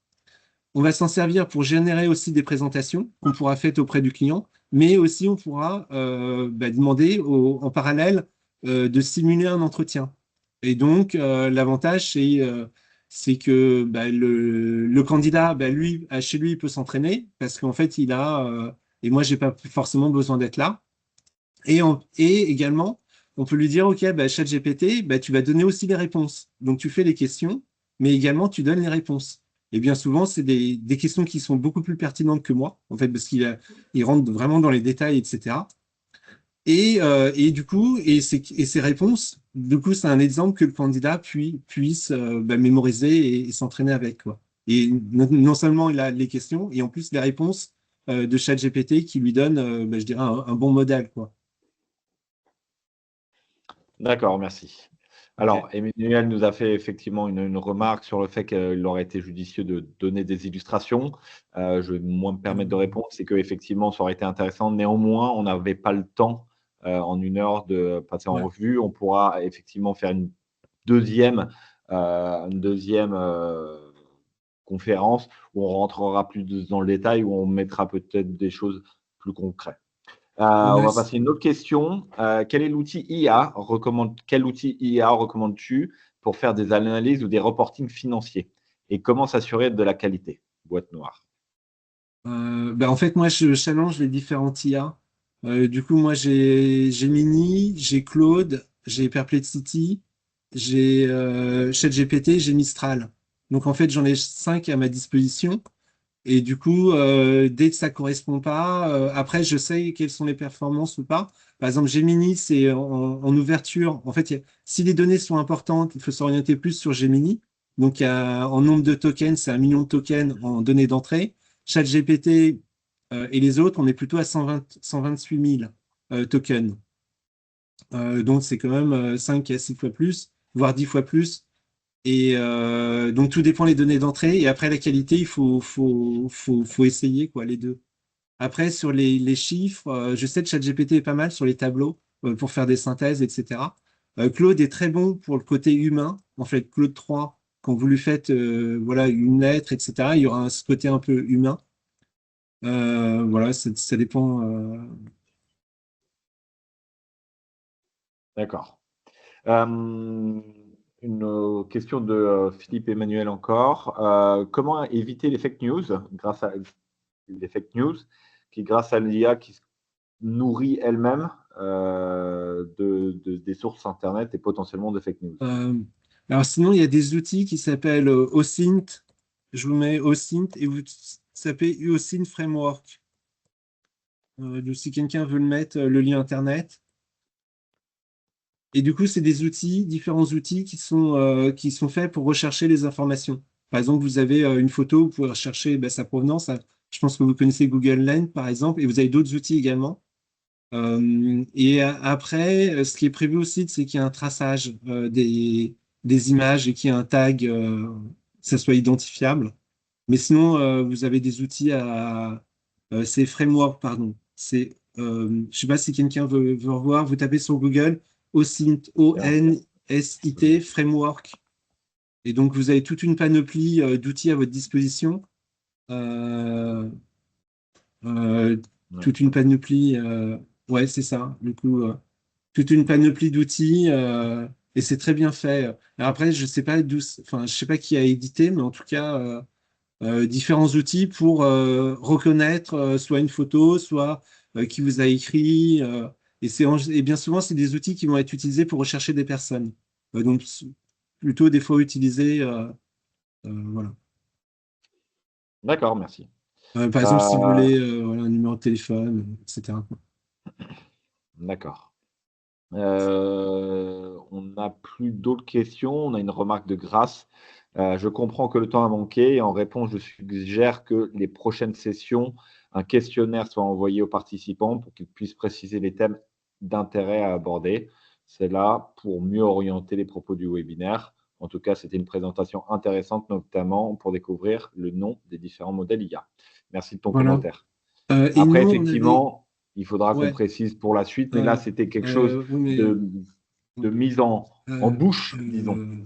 on va s'en servir pour générer aussi des présentations qu'on pourra faire auprès du client, mais aussi on pourra bah, demander en parallèle de simuler un entretien. Et donc, l'avantage, c'est que bah, le candidat, bah, lui, chez lui, il peut s'entraîner parce qu'en fait, et moi, j'ai pas forcément besoin d'être là. Et également, on peut lui dire, OK, bah, ChatGPT, bah, tu vas donner aussi les réponses. Donc, tu fais les questions, mais également, tu donnes les réponses. Et bien souvent, c'est des questions qui sont beaucoup plus pertinentes que moi, en fait, parce il rentre vraiment dans les détails, etc. Et du coup, ces réponses, du coup, c'est un exemple que le candidat puisse bah, mémoriser et s'entraîner avec, quoi. Et non seulement il a les questions, et en plus les réponses de ChatGPT qui lui donnent, bah, je dirais, un bon modèle, quoi.
D'accord, merci. Alors, Emmanuel nous a fait effectivement une remarque sur le fait qu'il aurait été judicieux de donner des illustrations. Je vais moi me permettre de répondre, c'est qu'effectivement, ça aurait été intéressant. Néanmoins, on n'avait pas le temps en 1 heure de passer en
Ouais.
revue. On pourra effectivement faire deuxième, une deuxième conférence où on rentrera plus dans le détail, où on mettra peut-être des choses plus concrètes. On va passer à une autre question. Quel outil IA recommandes-tu pour faire des analyses ou des reportings financiers? Et comment s'assurer de la qualité? Boîte noire.
Ben, en fait, moi, je challenge les différents IA. Du coup, moi, j'ai Gemini, j'ai Claude, j'ai Perplexity, j'ai ChatGPT, j'ai Mistral. Donc, en fait, j'en ai 5 à ma disposition. Et du coup, dès que ça correspond pas, après, je sais quelles sont les performances ou pas. Par exemple, Gemini, c'est en ouverture. En fait, si les données sont importantes, il faut s'orienter plus sur Gemini. Donc, en nombre de tokens, c'est 1 million de tokens en données d'entrée. ChatGPT et les autres, on est plutôt à 128 000 tokens. Donc, c'est quand même 5 à 6 fois plus, voire 10 fois plus. Et donc, tout dépend des données d'entrée. Et après, la qualité, faut essayer quoi, les deux. Après, sur les chiffres, je sais que ChatGPT est pas mal sur les tableaux pour faire des synthèses, etc. Claude est très bon pour le côté humain. En fait, Claude 3, quand vous lui faites voilà, une lettre, etc., il y aura ce côté un peu humain. Voilà, ça dépend.
D'accord. Une question de Philippe Emmanuel encore. Comment éviter les fake news qui, grâce à l'IA, qui se nourrit elle-même des sources Internet et potentiellement de fake news?
Alors sinon, il y a des outils qui s'appellent OSINT. Je vous mets OSINT et vous tapez OSINT Framework. Donc, si quelqu'un veut le mettre, le lien Internet. Et du coup, c'est des outils, différents outils qui sont faits pour rechercher les informations. Par exemple, vous avez une photo, vous pouvez rechercher ben, sa provenance. Je pense que vous connaissez Google Lens, par exemple, et vous avez d'autres outils également. Et après, ce qui est prévu aussi, c'est qu'il y ait un traçage des images et qu'il y ait un tag, que ça soit identifiable. Mais sinon, vous avez des outils c'est framework, pardon. Je ne sais pas si quelqu'un veut revoir. Vous tapez sur Google OSINT, ONSIT, framework. Et donc, vous avez toute une panoplie d'outils à votre disposition. Euh, euh, toute une panoplie. Ouais, c'est ça. Du coup, toute une panoplie d'outils. Et c'est très bien fait. Alors après, je sais pas enfin, je sais pas qui a édité, mais en tout cas, différents outils pour reconnaître soit une photo, soit qui vous a écrit. Et bien souvent, c'est des outils qui vont être utilisés pour rechercher des personnes. Donc, plutôt des fois utilisé. Voilà.
D'accord, merci.
Par exemple, si vous voulez voilà, un numéro de téléphone, etc.
D'accord. On n'a plus d'autres questions. On a une remarque de Grâce. Je comprends que le temps a manqué et en réponse, je suggère que les prochaines sessions, un questionnaire soit envoyé aux participants pour qu'ils puissent préciser les thèmes d'intérêt à aborder. C'est là pour mieux orienter les propos du webinaire. En tout cas, c'était une présentation intéressante, notamment pour découvrir le nom des différents modèles IA. Merci de ton
Voilà.
commentaire.
Et
Après,
nous,
effectivement, il faudra qu'on
ouais.
précise pour la suite, mais là, c'était quelque chose
Oui, mais-
de mise en bouche, disons.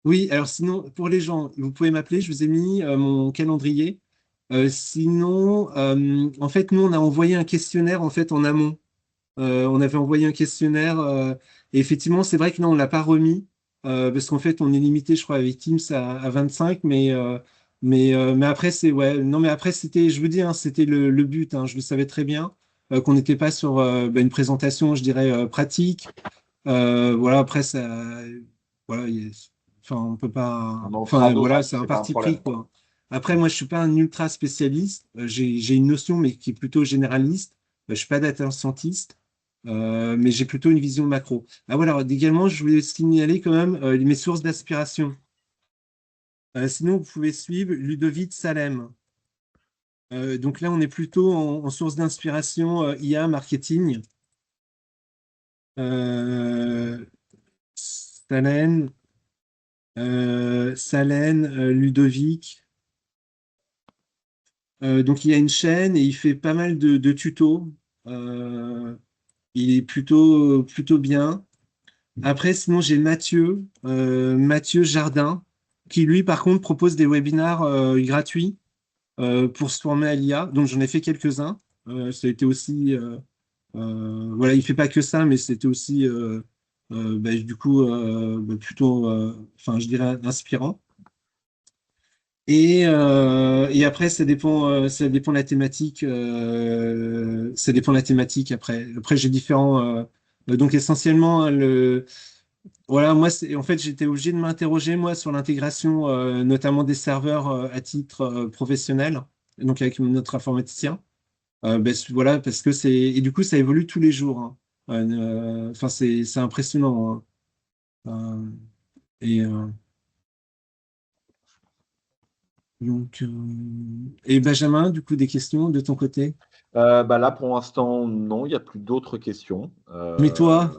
Oui, alors sinon, pour les gens, vous pouvez m'appeler, je vous ai mis mon calendrier. Sinon, en fait, nous, on a envoyé un questionnaire en fait en amont. On avait envoyé un questionnaire et effectivement, c'est vrai que là, on ne l'a pas remis parce qu'en fait, on est limité, je crois, avec Teams à 25, mais après, c'est ouais, non, mais après, c'était, je vous dis, hein, c'était le but. Hein, je le savais très bien qu'on n'était pas sur une présentation, je dirais, pratique. Voilà, après, ça, voilà, enfin, on peut pas,
On en fera
enfin,
d'autres,
voilà, c'est un
c'est pas un
parti pris,
problème.
quoi. Après, moi, je suis pas un ultra spécialiste. J'ai une notion, mais qui est plutôt généraliste. Je suis pas data scientist, mais j'ai plutôt une vision macro. Ah voilà, également, je voulais signaler quand même mes sources d'inspiration. Sinon, vous pouvez suivre Ludovic Salem. Donc là, on est plutôt en source d'inspiration IA marketing. Euh, Salem, Ludovic. Donc il y a une chaîne et il fait pas mal de tutos. Euh, il est plutôt bien. Après, sinon, j'ai Mathieu Jardin, qui lui, par contre, propose des webinars gratuits pour se former à l'IA. Donc j'en ai fait quelques-uns. Ça a été aussi, voilà, il fait pas que ça, mais c'était aussi, du coup, plutôt, enfin, je dirais inspirant. Et après, ça dépend de la thématique. Ça dépend de la thématique après. Après, j'ai différents. Donc, essentiellement, voilà, moi, en fait, j'étais obligé de m'interroger, moi, sur l'intégration, notamment des serveurs à titre professionnel, donc avec notre informaticien. Voilà, parce que c'est. Et du coup, ça évolue tous les jours. Hein. Enfin, c'est impressionnant. Hein. Et. Et Benjamin, du coup, des questions de ton côté?
Là, pour l'instant, non, il n'y a plus d'autres questions.
Mais toi,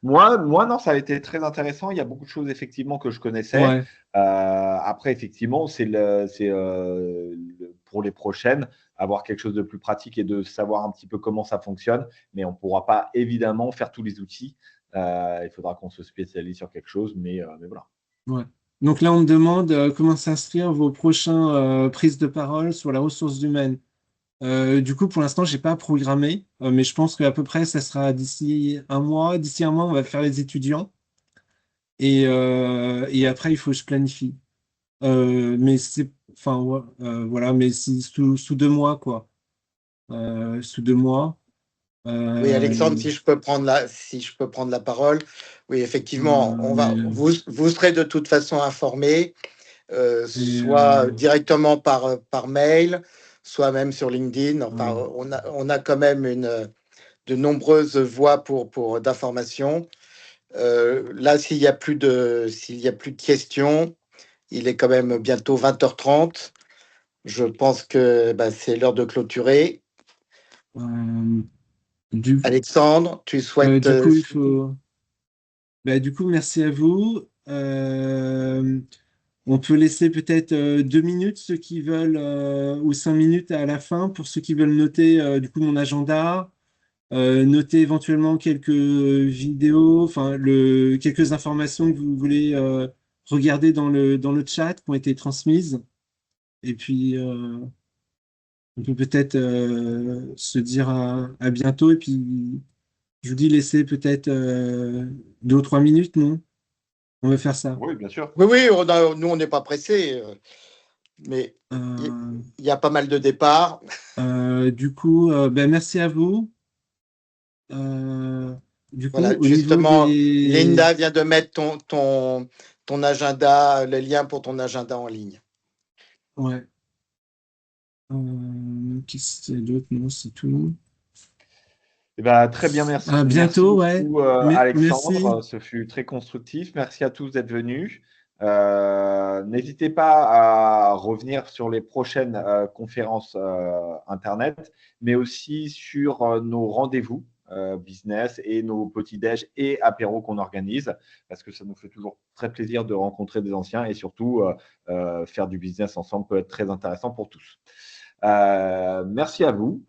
Moi, non, ça a été très intéressant. Il y a beaucoup de choses, effectivement, que je connaissais.
ouais,
Après, effectivement, pour les prochaines, avoir quelque chose de plus pratique et de savoir un petit peu comment ça fonctionne. Mais on ne pourra pas, évidemment, faire tous les outils. Il faudra qu'on se spécialise sur quelque chose, mais voilà.
ouais. Donc là, on me demande comment s'inscrire vos prochains prises de parole sur la ressource humaine. Du coup, pour l'instant, j'ai pas programmé, mais je pense qu'à peu près, ça sera d'ici un mois. D'ici un mois, on va faire les étudiants. Et après, il faut que je planifie. Mais c'est, enfin, ouais, voilà, mais sous 2 mois, quoi. Sous 2 mois.
Oui, Alexandre,
Euh,
si je peux prendre la parole. Oui, effectivement,
mais,
vous serez de toute façon informés,
et,
soit directement par mail, soit même sur LinkedIn. Enfin,
euh,
on a quand même de nombreuses voies d'information. Là, s'il y a plus de questions, il est quand même bientôt 20h30. Je pense que c'est l'heure de clôturer.
euh, du,
Alexandre, tu souhaites
du coup, il faut. Du coup, merci à vous. On peut laisser peut-être 2 minutes ceux qui veulent, ou 5 minutes à la fin pour ceux qui veulent noter du coup mon agenda, noter éventuellement quelques vidéos, enfin quelques informations que vous voulez regarder dans le chat qui ont été transmises. Et puis on peut peut-être se dire à bientôt. Et puis je vous dis laisser peut-être 2 ou 3 minutes, non? On va faire ça.
Oui, bien sûr.
Oui, oui, nous, on n'est pas pressés, mais
Euh,
il y a pas mal de départs.
du coup, merci à vous. Du coup,
Voilà,
au niveau
justement,
des...
Linda vient de mettre ton agenda, le lien pour ton agenda en ligne.
Ouais. Qu'est-ce qu'il y a d'autre? Non, c'est tout.
Eh ben, très bien, merci.
À bientôt, ouais.
Merci beaucoup, Alexandre.
Merci.
Ce fut très constructif. Merci à tous d'être venus. N'hésitez pas à revenir sur les prochaines conférences Internet, mais aussi sur nos rendez-vous business et nos petits-déj et apéros qu'on organise, parce que ça nous fait toujours très plaisir de rencontrer des anciens et surtout faire du business ensemble peut être très intéressant pour tous. Merci à vous.